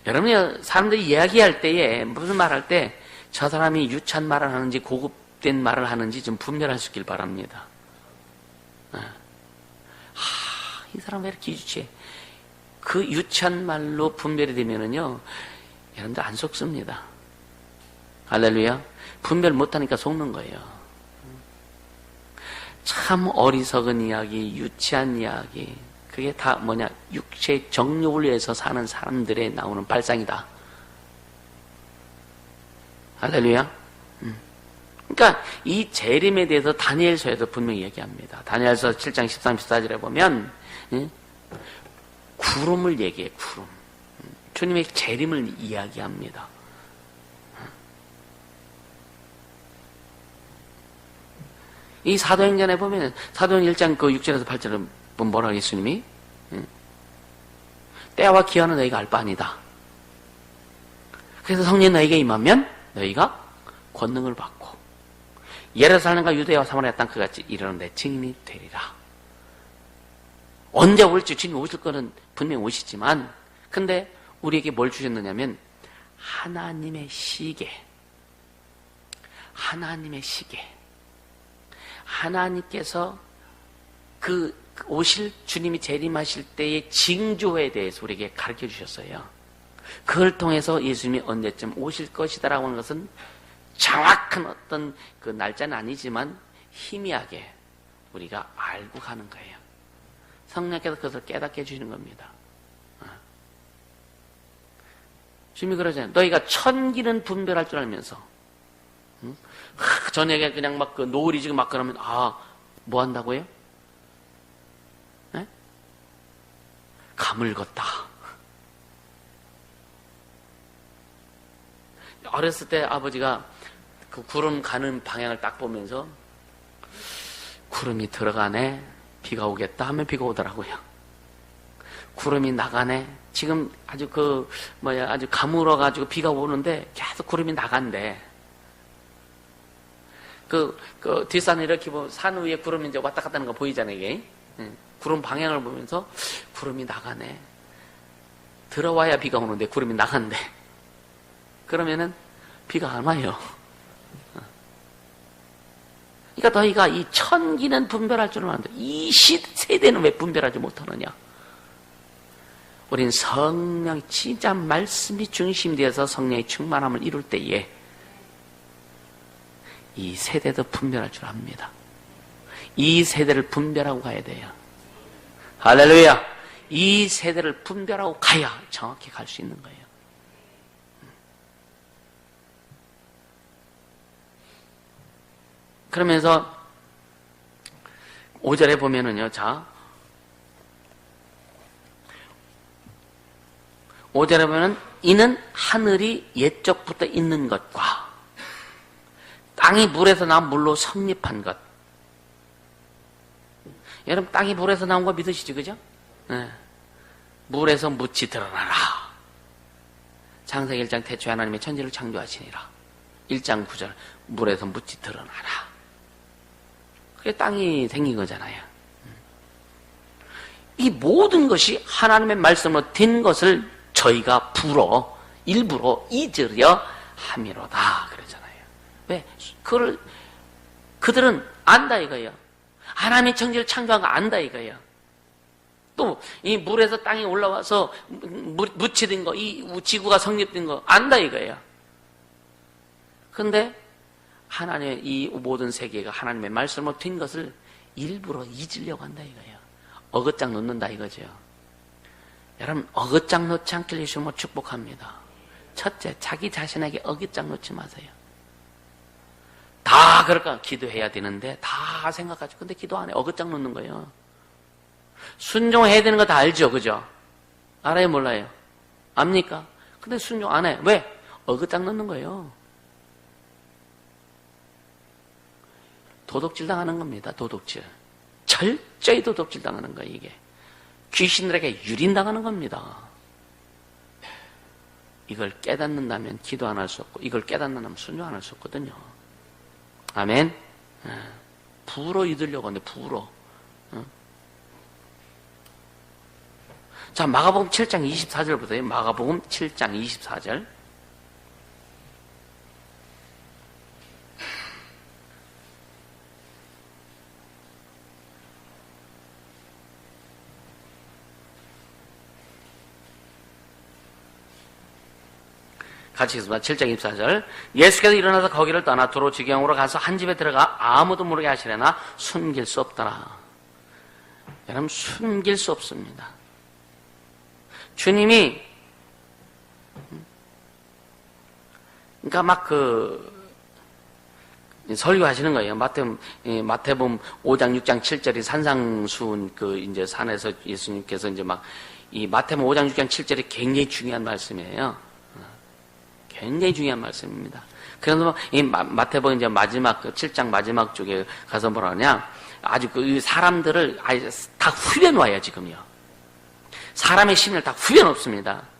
여러분이 사람들이 이야기할 때에 무슨 말할 때 저 사람이 유치한 말을 하는지 고급된 말을 하는지 좀 분별할 수 있길 바랍니다. 이 사람 왜 이렇게 유치해? 그 유치한 말로 분별이 되면은요, 여러분들 안 속습니다. 할렐루야. 분별 못하니까 속는 거예요. 참 어리석은 이야기, 유치한 이야기, 그게 다 뭐냐? 육체의 정욕을 위해서 사는 사람들의 나오는 발상이다. 할렐루야. 그러니까 이 재림에 대해서 다니엘서에도 분명히 얘기합니다. 다니엘서 7장 13, 14절에 보면 구름을 얘기해. 구름. 주님의 재림을 이야기합니다. 이 사도행전에 보면 사도행 1장 그 6절에서 8절에 뭐라고 예수님이 때와 기한은 너희가 알 바 아니다. 그래서 성령 너희에게 임하면 너희가 권능을 받고 예루살렘과 유대와 사마리아 땅 그같이 이르는 내 증인이 되리라. 언제 올지 주님 오실 거는 분명히 오시지만 근데 우리에게 뭘 주셨느냐면 하나님의 시계. 하나님의 시계. 하나님께서 그 오실 주님이 재림하실 때의 징조에 대해서 우리에게 가르쳐 주셨어요. 그걸 통해서 예수님이 언제쯤 오실 것이다라고 하는 것은 정확한 어떤 그 날짜는 아니지만 희미하게 우리가 알고 가는 거예요. 성령께서 그것을 깨닫게 해주시는 겁니다. 주님이 그러잖아요. 너희가 천기는 분별할 줄 알면서 저녁에 그냥 막 그 노을이 지금 막 그러면 뭐 한다고요? 네? 가물걷다. 어렸을 때 아버지가 그 구름 가는 방향을 딱 보면서 구름이 들어가네, 비가 오겠다 하면 비가 오더라고요. 구름이 나가네, 지금 아주 아주 가물어가지고 비가 오는데 계속 구름이 나간대. 그 뒷산을 이렇게 보면 산 위에 구름이 이제 왔다 갔다 하는 거 보이잖아요, 이게. 구름 방향을 보면서 구름이 나가네. 들어와야 비가 오는데 구름이 나간대. 그러면은 비가 안 와요. 그러니까 너희가 이 천기는 분별할 줄은 아는데 이 세대는 왜 분별하지 못하느냐? 우린 성령, 진짜 말씀이 중심이 되어서 성령의 충만함을 이룰 때에 이 세대도 분별할 줄 압니다. 이 세대를 분별하고 가야 돼요. 할렐루야! 이 세대를 분별하고 가야 정확히 갈 수 있는 거예요. 그러면서 5절에 보면은요, 자, 5절에 보면 이는 하늘이 옛적부터 있는 것과 땅이 물에서 나온 물로 성립한 것. 여러분 땅이 물에서 나온 거 믿으시죠? 그죠? 네. 물에서 묻이 드러나라. 창세기 1장 태초에 하나님의 천지를 창조하시니라. 1장 9절 물에서 묻이 드러나라. 그게 땅이 생긴 거잖아요. 이 모든 것이 하나님의 말씀으로 된 것을 저희가 일부러 잊으려 함이로다 그러잖아요. 왜? 그들은 안다 이거예요. 하나님의 천지를 창조한 거 안다 이거예요. 또 이 물에서 땅이 올라와서 묻히된 거, 이 지구가 성립된 거 안다 이거예요. 그런데 하나님의 이 모든 세계가 하나님의 말씀으로 된 것을 일부러 잊으려고 한다 이거예요. 어긋장 놓는다 이거죠. 여러분 어긋장 놓지 않길 예수님으로 축복합니다. 첫째, 자기 자신에게 어깃장 놓지 마세요. 다 그럴까 기도해야 되는데 다 생각하죠. 근데 기도 안 해. 어긋장 놓는 거예요. 순종해야 되는 거 다 알죠, 그죠? 알아요, 몰라요? 압니까? 근데 순종 안 해. 왜? 어긋장 놓는 거예요. 도둑질 당하는 겁니다. 도둑질. 철저히 도둑질 당하는 거예요, 이게. 귀신들에게 유린당하는 겁니다. 이걸 깨닫는다면 기도 안 할 수 없고 이걸 깨닫는다면 순종 안 할 수 없거든요. 아멘. 부로 잊으려고 하는데 부로. 자, 마가복음 7장 24절부터요. 마가복음 7장 24절. 같이 읽습니다. 7장 24절. 예수께서 일어나서 거기를 떠나 도로 지경으로 가서 한 집에 들어가 아무도 모르게 하시려나 숨길 수 없더라. 여러분 숨길 수 없습니다. 주님이 그러니까 막 설교하시는 거예요. 마태복음 5장, 6장, 7절이 산상수훈 이제 산에서 예수님께서 이제 이 마태복음 5장, 6장, 7절이 굉장히 중요한 말씀이에요. 굉장히 중요한 말씀입니다. 그래서 이 마태복음 이제 마지막 7장 마지막 쪽에 가서 뭐라 하냐, 아주 사람들을 아예 다 후벼놓아요, 지금요. 사람의 심리를 다 후벼놓습니다.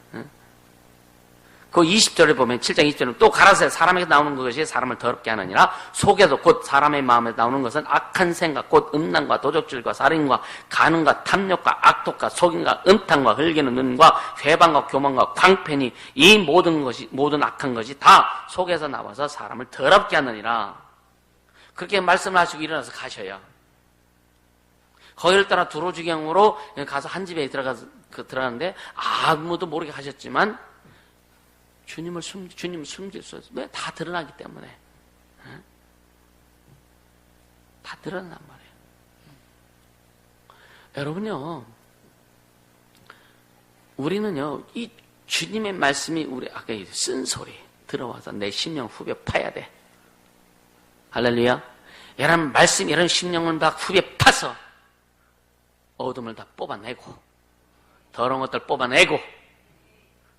그 20절에 보면 7장 20절에 또 가라사대 사람에게 나오는 것이 사람을 더럽게 하느니라. 속에서 곧 사람의 마음에 나오는 것은 악한 생각 곧 음란과 도적질과 살인과 간음과 탐욕과 악독과 속임과 음탕과 흘기는 눈과 회방과 교만과 광팬이 이 모든 악한 것이 다 속에서 나와서 사람을 더럽게 하느니라. 그렇게 말씀하시고 일어나서 가셔요. 거기를 따라 두로주경으로 가서 한 집에 들어가는데 아무도 모르게 하셨지만 주님을 숨길 수 없어요. 왜? 다 드러나기 때문에. 다 드러난 말이에요. 여러분요, 우리는요, 이 주님의 말씀이 우리 아까 쓴소리 들어와서 내 심령 후벼 파야 돼. 할렐루야. 이런 말씀, 이런 심령을 다 후벼 파서 어둠을 다 뽑아내고, 더러운 것들 뽑아내고,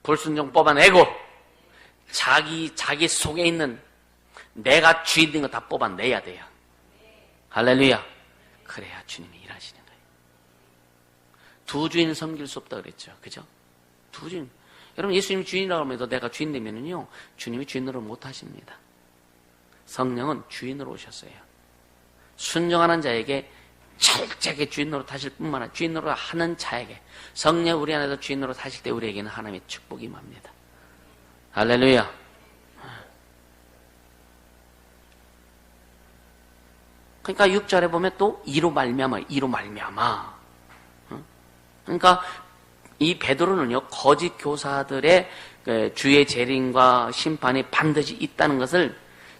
불순종 뽑아내고, 자기 속에 있는 내가 주인 된 거 다 뽑아내야 돼요. 할렐루야. 그래야 주님이 일하시는 거예요. 두 주인을 섬길 수 없다 그랬죠. 그죠? 두 주인. 여러분, 예수님이 주인이라고 하면서 내가 주인 되면은요, 주님이 주인으로 못 하십니다. 성령은 주인으로 오셨어요. 순종하는 자에게 철저하게 주인으로 타실 뿐만 아니라 주인으로 하는 자에게, 성령 우리 안에서 주인으로 타실 때 우리에게는 하나님의 축복이 임합니다. 할렐루야. 그러니까 6절에 보면 또 이로 말미암아. 그러니까 이 베드로는요, 거짓 교사들의 주의 재림과 심판이 반드시 있다는 것을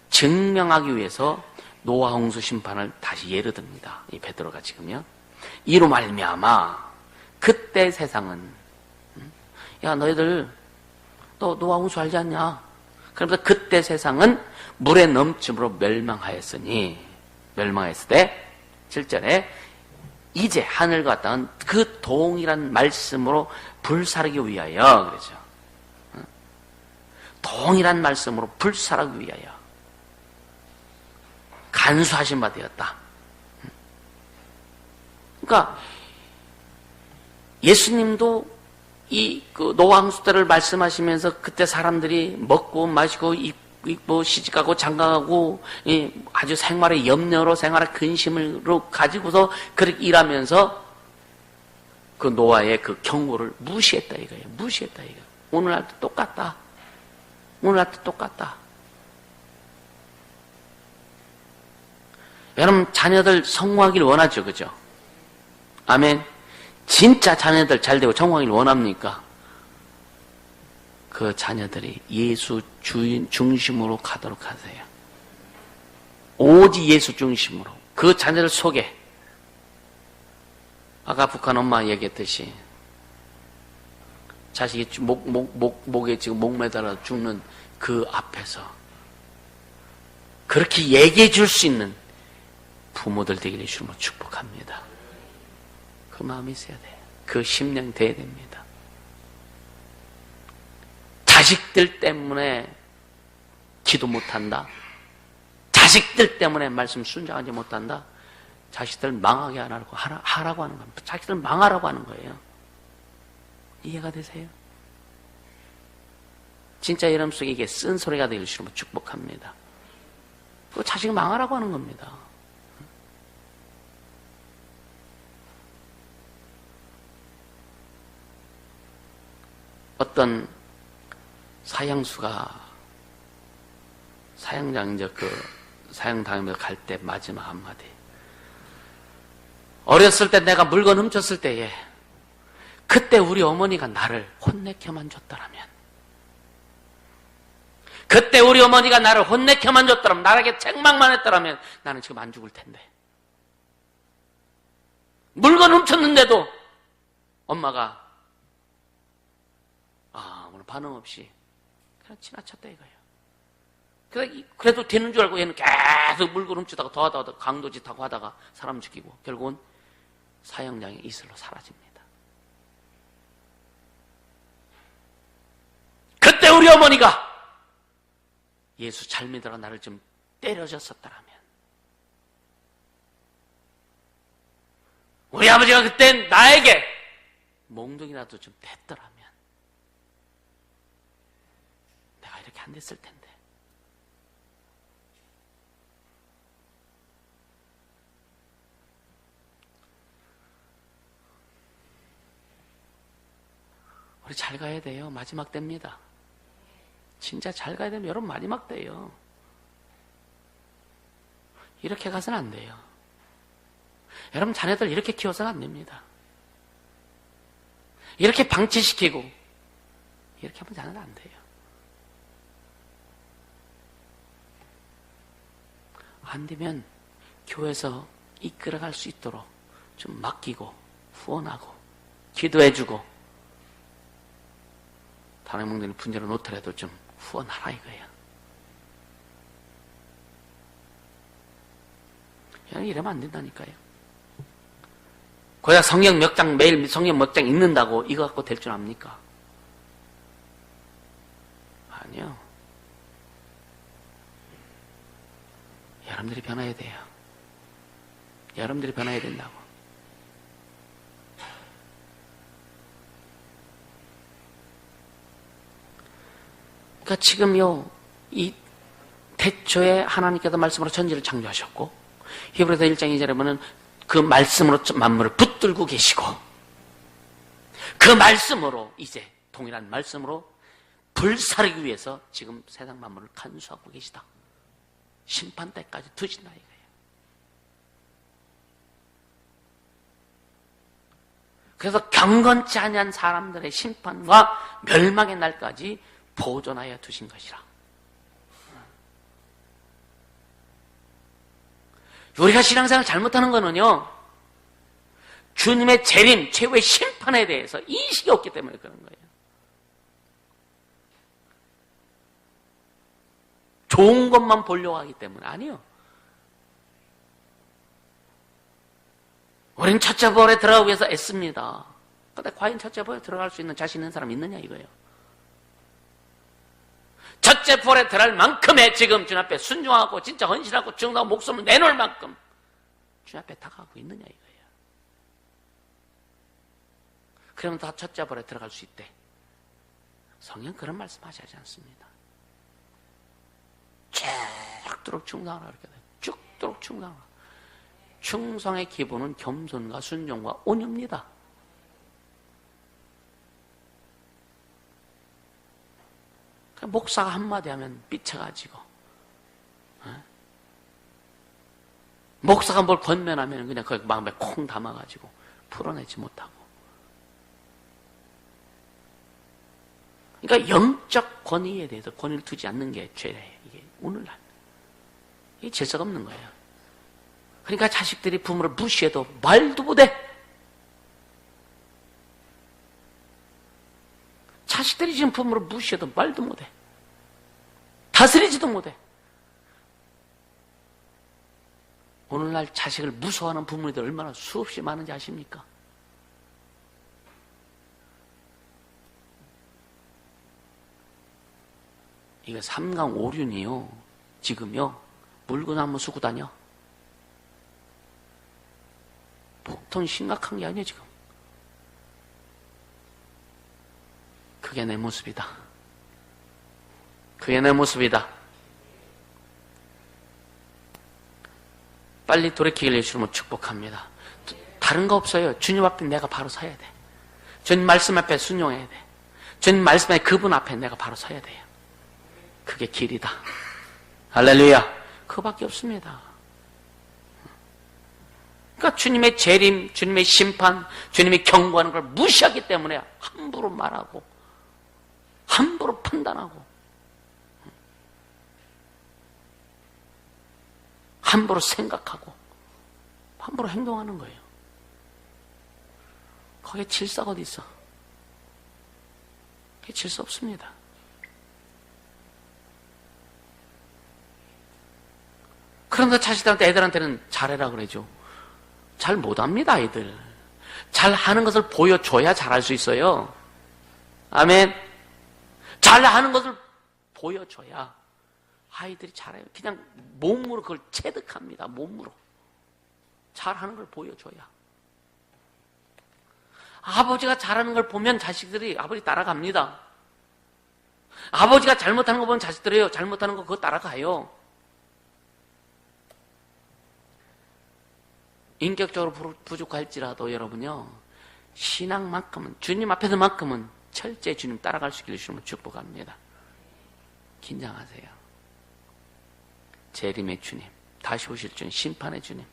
증명하기 위해서 노아 홍수 심판을 다시 예를 듭니다. 이 베드로가 지금요. 이로 말미암아. 그때 세상은, 야, 너희들 너 노아 홍수 알지 않냐? 그러면서 그때 세상은 물의 넘침으로 멸망하였으니, 멸망했을 때 7절에 이제 하늘과 땅은 그 동일한 말씀으로 불사르기 위하여, 그러죠. 동일한 말씀으로 불사르기 위하여 간수하신 바 되었다. 그러니까 예수님도 노아 홍수 때를 말씀하시면서 그때 사람들이 먹고 마시고 입고 시집가고 장가가고 아주 생활의 염려로 생활의 근심으로 가지고서 그렇게 일하면서 그 노아의 그 경고를 무시했다 이거예요. 무시했다 이거. 오늘날도 똑같다. 오늘날도 똑같다. 여러분, 자녀들 성공하길 원하죠, 그죠? 아멘. 진짜 자녀들 잘 되고 성공하길 원합니까? 그 자녀들이 예수 주인 중심으로 가도록 하세요. 오직 예수 중심으로. 그 자녀들 속에, 아까 북한 엄마 얘기했듯이 자식이 목에 지금 목 매달아 죽는 그 앞에서 그렇게 얘기해 줄 수 있는 부모들 되기를 주님으로 축복합니다. 그 마음이 있어야 돼요. 그 심령이 돼야 됩니다. 자식들 때문에 기도 못한다. 자식들 때문에 말씀 순종하지 못한다. 자식들 망하게 하라고 하는 겁니다. 자식들 망하라고 하는 거예요. 이해가 되세요? 진짜 여러분 속에 이게 쓴소리가 되기를 주님으로 축복합니다. 그 자식 망하라고 하는 겁니다. 어떤 사형수가 사형장 사형당하면서 갈 때 마지막 한마디. 어렸을 때 내가 물건 훔쳤을 때에 그때 우리 어머니가 나를 혼내켜만 줬더라면, 그때 우리 어머니가 나를 혼내켜만 줬더라면, 나에게 책망만 했더라면 나는 지금 안 죽을 텐데. 물건 훔쳤는데도 엄마가 아무런 반응 없이 그냥 지나쳤다 이거예요. 그래도 되는 줄 알고 얘는 계속 물건 훔치다가 더 하다가 강도짓 하고 하다가 사람 죽이고 결국은 사형장의 이슬로 사라집니다. 그때 우리 어머니가 예수 잘 믿어라 나를 좀 때려줬었더라면, 우리 아버지가 그때 나에게 몽둥이라도 좀 댔더라면 내가 이렇게 안 됐을 텐데. 우리 잘 가야 돼요. 마지막 때입니다. 진짜 잘 가야 되면 여러분 마지막 때예요. 이렇게 가서는 안 돼요. 여러분 자녀들 이렇게 키워서는 안 됩니다. 이렇게 방치시키고 이렇게 하면 자녀는 안 돼요. 안 되면 교회에서 이끌어갈 수 있도록 좀 맡기고 후원하고 기도해주고, 다른 몽둥이 분재로 놓더라도 좀 후원하라 이거예요. 이러면 안 된다니까요. 고작 성경 몇 장, 매일 성경 몇 장 읽는다고 이거 갖고 될 줄 압니까? 아니요. 여러분들이 변해야 돼요. 여러분들이 변해야 된다고. 그러니까 지금요, 이 태초에 하나님께서 말씀으로 천지를 창조하셨고, 히브리서 1장 2절에 보면 그 말씀으로 만물을 붙들고 계시고, 그 말씀으로 이제 동일한 말씀으로 불사르기 위해서 지금 세상 만물을 간수하고 계시다. 심판 때까지 두신다 이거예요. 그래서 경건치 아니한 사람들의 심판과 멸망의 날까지 보존하여 두신 것이라. 우리가 신앙생활 잘못하는 거는요, 주님의 재림, 최후의 심판에 대해서 인식이 없기 때문에 그런 거예요. 좋은 것만 보려고 하기 때문에. 아니요. 우리는 첫째 벌에 들어가기 위해서 애씁니다. 근데 과연 첫째 벌에 들어갈 수 있는 자신 있는 사람 있느냐 이거예요. 첫째 벌에 들어갈 만큼의 지금 주님 앞에 순종하고 진짜 헌신하고 증거하고 목숨을 내놓을 만큼 주님 앞에 다가가고 있느냐 이거예요. 그러면 다 첫째 벌에 들어갈 수 있대. 성경 그런 말씀하지 않습니다. 죽도록 충성하라 그렇게 돼요. 죽도록 충성하라. 충성의 기본은 겸손과 순종과 온유입니다. 목사가 한마디 하면 삐쳐가지고, 목사가 뭘 권면하면 그냥 거기 마음에 콩 담아가지고 풀어내지 못하고. 그러니까 영적 권위에 대해서 권위를 두지 않는 게 죄예요. 이게 오늘날 이게 질서가 없는 거예요. 그러니까 자식들이 부모를 무시해도 말도 못해. 자식들이 지금 부모를 무시해도 말도 못해. 다스리지도 못해. 오늘날 자식을 무서워하는 부모님들 얼마나 수없이 많은지 아십니까? 이거 삼강오륜이요. 지금요. 물건 한번 쓰고 다녀. 보통 심각한 게 아니에요 지금. 그게 내 모습이다. 그게 내 모습이다. 빨리 돌이키길 예수님은 축복합니다. 다른 거 없어요. 주님 앞에 내가 바로 서야 돼. 주님 말씀 앞에 순종해야 돼. 주님 말씀에 그분 앞에 내가 바로 서야 돼요. 그게 길이다. 할렐루야. 그거밖에 없습니다. 그러니까 주님의 재림, 주님의 심판, 주님이 경고하는 걸 무시하기 때문에 함부로 말하고 함부로 판단하고 함부로 생각하고 함부로 행동하는 거예요. 거기에 질서가 어디 있어? 거기에 질서 없습니다. 그런데 자식들한테, 애들한테는 잘해라 그러죠. 잘 못합니다, 아이들. 잘하는 것을 보여줘야 잘할 수 있어요. 아멘. 잘하는 것을 보여줘야 아이들이 잘해요. 그냥 몸으로 그걸 체득합니다. 몸으로. 잘하는 걸 보여줘야. 아버지가 잘하는 걸 보면 자식들이 아버지 따라갑니다. 아버지가 잘못하는 거 보면 자식들이요, 잘못하는 거 그거 따라가요. 인격적으로 부족할지라도 여러분요, 신앙만큼은, 주님 앞에서만큼은 철저히 주님 따라갈 수 있기를 주님을 축복합니다. 긴장하세요. 재림의 주님, 다시 오실 주님, 심판의 주님.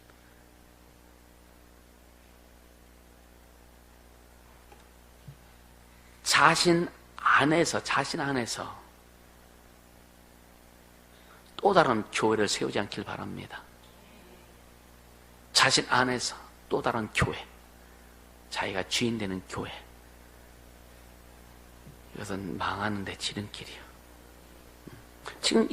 자신 안에서 또 다른 교회를 세우지 않길 바랍니다. 자신 안에서 또 다른 교회, 자기가 주인 되는 교회, 이것은 망하는데 지름길이요. 지금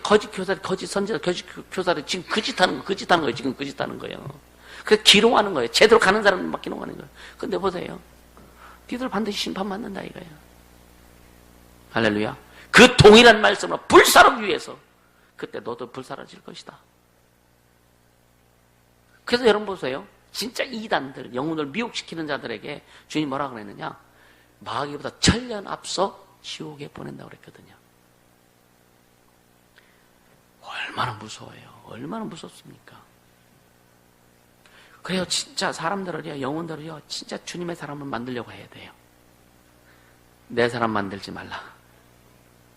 거짓 교사들, 거짓 선지자, 거짓 교사들 지금 거짓하는 거예요. 지금 거짓하는 거예요. 그래서 기롱하는 거예요. 제대로 가는 사람만 기롱하는 거예요. 근데 보세요. 니들 반드시 심판받는다 이거예요. 할렐루야. 그 동일한 말씀으로 불사르기 위해서 그때 너도 불사라질 것이다. 그래서 여러분 보세요. 진짜 이단들, 영혼을 미혹시키는 자들에게 주님 뭐라 그랬느냐? 마귀보다 천년 앞서 지옥에 보낸다고 그랬거든요. 얼마나 무서워요. 얼마나 무섭습니까? 그래요. 진짜 사람들을요, 영혼들을요, 진짜 주님의 사람을 만들려고 해야 돼요. 내 사람 만들지 말라.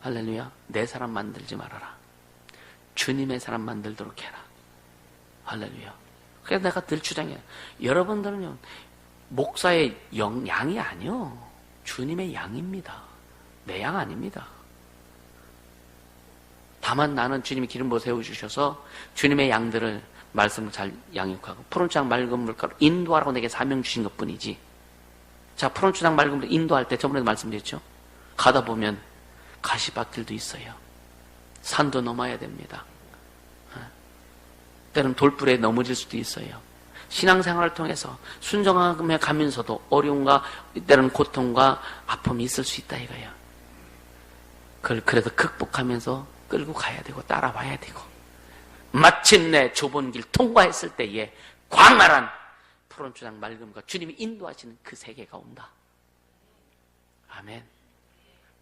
할렐루야. 내 사람 만들지 말아라. 주님의 사람 만들도록 해라. 할렐루야. 그래서 내가 늘 주장해요. 여러분들은요, 목사의 양이 아니요. 주님의 양입니다. 내 양 아닙니다. 다만 나는 주님이 기름 부어 세워주셔서 주님의 양들을 말씀을 잘 양육하고 푸른추장 맑은 물가로 인도하라고 내게 사명 주신 것뿐이지. 자, 푸른추장 맑은 물가로 인도할 때 저번에도 말씀드렸죠. 가다 보면 가시밭길도 있어요. 산도 넘어야 됩니다. 때로는 돌불에 넘어질 수도 있어요. 신앙생활을 통해서 순종하며 가면서도 어려움과 때로는 고통과 아픔이 있을 수 있다 이거예요. 그걸 그래도 극복하면서 끌고 가야 되고 따라와야 되고 마침내 좁은 길 통과했을 때에 광활한 푸른추장 맑음과 주님이 인도하시는 그 세계가 온다. 아멘.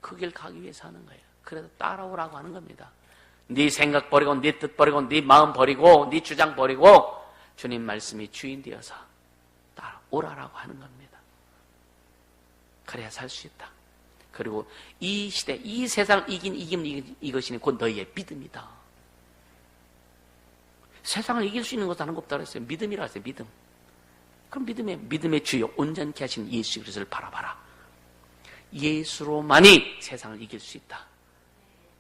그 길 가기 위해서 하는 거예요. 그래서 따라오라고 하는 겁니다. 네 생각 버리고 네 뜻 버리고 네 마음 버리고 네 주장 버리고 주님 말씀이 주인 되어서 따라오라라고 하는 겁니다. 그래야 살 수 있다. 그리고 이 시대, 이 세상을 이긴 이것이니 곧 너희의 믿음이다. 세상을 이길 수 있는 것 다른 거 없다고 했어요. 믿음이라 했어요. 믿음. 그럼 믿음의 주요 온전케 하신 예수 그리스도를 바라봐라. 예수로만이 세상을 이길 수 있다.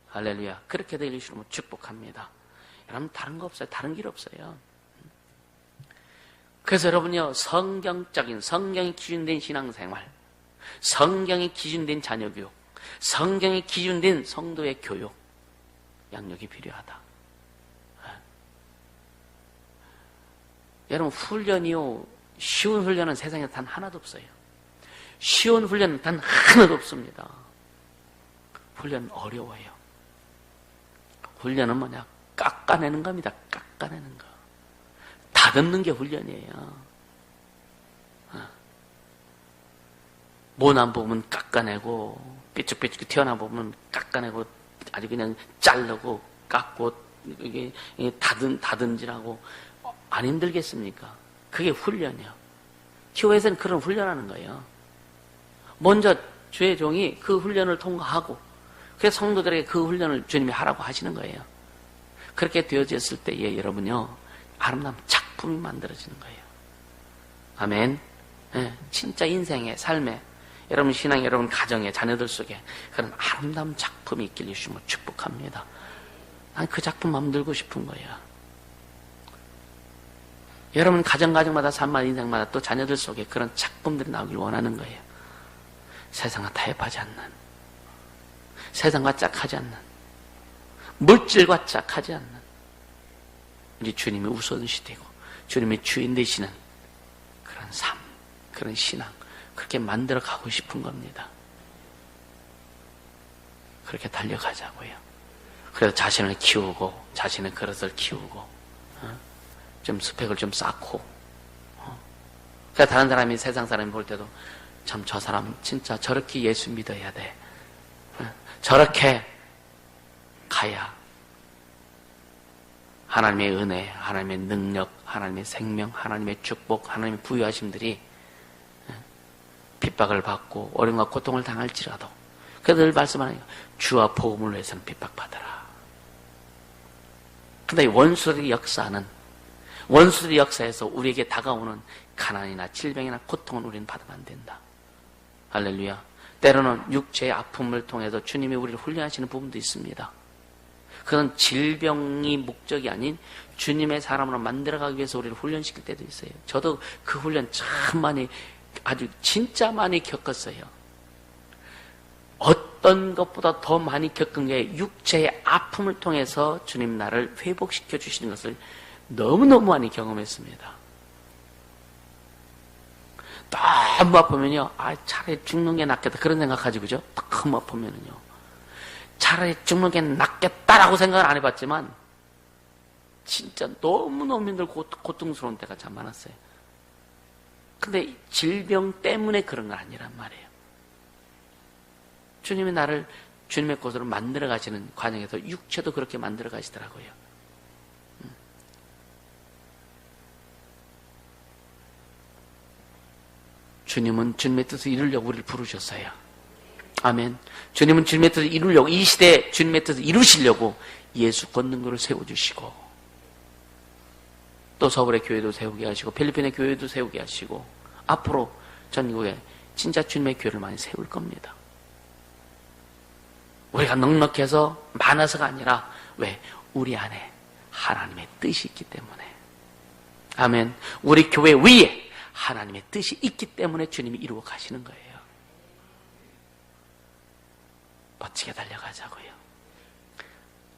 할렐루야. 그렇게 되길 주로 축복합니다. 여러분 다른 거 없어요. 다른 길 없어요. 그래서 여러분요, 성경적인, 성경이 기준된 신앙생활, 성경이 기준된 자녀교육, 성경이 기준된 성도의 교육, 양육이 필요하다. 여러분 훈련이요, 쉬운 훈련은 세상에 단 하나도 없어요. 쉬운 훈련은 단 하나도 없습니다. 훈련은 어려워요. 훈련은 뭐냐? 깎아내는 겁니다. 깎아내는 거. 다듬는 게 훈련이에요. 모난 부분 깎아내고 삐죽삐죽 튀어나온 부분 깎아내고 아주 그냥 자르고 깎고 이게 다듬질하고 안 힘들겠습니까? 그게 훈련이요. 교회에서는 그런 훈련하는 거예요. 먼저 주의 종이 그 훈련을 통과하고 그래서 성도들에게 그 훈련을 주님이 하라고 하시는 거예요. 그렇게 되어졌을 때에 여러분요, 아름다운 작품이 만들어지는 거예요. 아멘. 네, 진짜 인생의 삶에 여러분 신앙, 여러분 가정의 자녀들 속에 그런 아름다운 작품이 있길 주시면 축복합니다. 난 그 작품 만들고 싶은 거예요. 여러분 가정마다 삶마다 인생마다 또 자녀들 속에 그런 작품들이 나오길 원하는 거예요. 세상과 타협하지 않는, 세상과 짝하지 않는, 물질과 짝하지 않는, 우리 주님이 우선시 되고 주님의 주인 되시는 그런 삶, 그런 신앙, 그렇게 만들어 가고 싶은 겁니다. 그렇게 달려가자고요. 그래서 자신을 키우고 자신의 그릇을 키우고 좀 스펙을 좀 쌓고 그래서 다른 사람이 세상 사람이 볼 때도 참 저 사람 진짜 저렇게 예수 믿어야 돼. 저렇게 가야 하나님의 은혜, 하나님의 능력, 하나님의 생명, 하나님의 축복, 하나님의 부유하심들이 핍박을 받고 어려움과 고통을 당할지라도 그래서 늘 말씀하는 주와 복음을 위해서는 핍박받아라. 근데 원수들의 역사는 원수들의 역사에서 우리에게 다가오는 가난이나 질병이나 고통은 우리는 받으면 안 된다. 할렐루야. 때로는 육체의 아픔을 통해서 주님이 우리를 훈련하시는 부분도 있습니다. 그건 질병이 목적이 아닌 주님의 사람으로 만들어가기 위해서 우리를 훈련시킬 때도 있어요. 저도 그 훈련 참 많이 아주 진짜 많이 겪었어요. 어떤 것보다 더 많이 겪은 게 육체의 아픔을 통해서 주님 나를 회복시켜 주시는 것을 너무너무 많이 경험했습니다. 너무 아프면요, 차라리 죽는 게 낫겠다 그런 생각하지, 그죠? 너무 아프면은요, 차라리 죽는 게 낫겠다라고 생각을 안 해봤지만 진짜 너무너무 힘들고 고통스러운 때가 참 많았어요. 근데 질병 때문에 그런 건 아니란 말이에요. 주님이 나를 주님의 곳으로 만들어 가시는 과정에서 육체도 그렇게 만들어 가시더라고요. 주님은 주님의 뜻을 이루려고 우리를 부르셨어요. 아멘. 주님은 주님의 뜻을 이루려고, 이 시대에 주님의 뜻을 이루시려고 예수 권능도를 세워주시고 또 서울의 교회도 세우게 하시고 필리핀의 교회도 세우게 하시고 앞으로 전국에 진짜 주님의 교회를 많이 세울 겁니다. 우리가 넉넉해서 많아서가 아니라 왜? 우리 안에 하나님의 뜻이 있기 때문에. 아멘. 우리 교회 위에 하나님의 뜻이 있기 때문에 주님이 이루어 가시는 거예요. 멋지게 달려가자고요.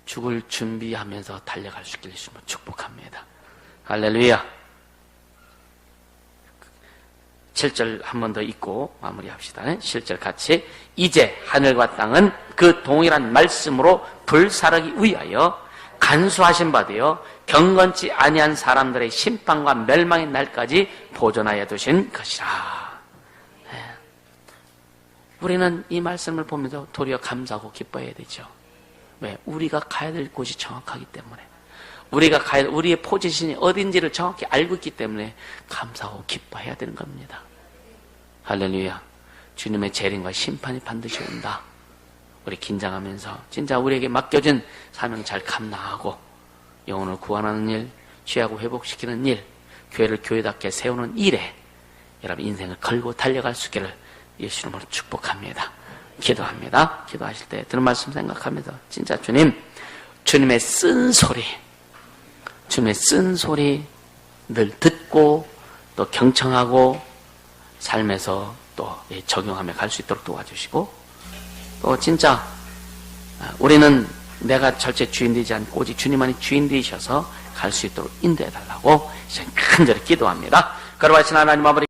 죽을 준비하면서 달려갈 수 있기를 주님을 축복합니다. 할렐루야. 7절 한 번 더 읽고 마무리합시다. 7절 같이. 이제 하늘과 땅은 그 동일한 말씀으로 불사르기 위하여 간수하신 바 되어 경건치 아니한 사람들의 심판과 멸망의 날까지 보존하여 두신 것이라. 네. 우리는 이 말씀을 보면서 도리어 감사하고 기뻐해야 되죠. 왜? 우리가 가야 될 곳이 정확하기 때문에, 우리가 가야 될 우리의 포지션이 어딘지를 정확히 알고 있기 때문에 감사하고 기뻐해야 되는 겁니다. 할렐루야. 주님의 재림과 심판이 반드시 온다. 우리 긴장하면서 진짜 우리에게 맡겨진 사명 잘 감당하고 영혼을 구원하는 일, 취하고 회복시키는 일, 교회를 교회답게 세우는 일에 여러분 인생을 걸고 달려갈 수 있기를 예수 이름으로 축복합니다. 기도합니다. 기도하실 때 들은 말씀 생각하면서 진짜 주님의 쓴소리, 주님의 쓴소리 늘 듣고 또 경청하고 삶에서 또 적용하며 갈 수 있도록 도와주시고, 또 진짜 우리는 내가 절대 주인 되지 않고 오직 주님만이 주인 되셔서 갈 수 있도록 인도해 달라고 간절히 기도합니다. 거룩하신 하나님 아버지,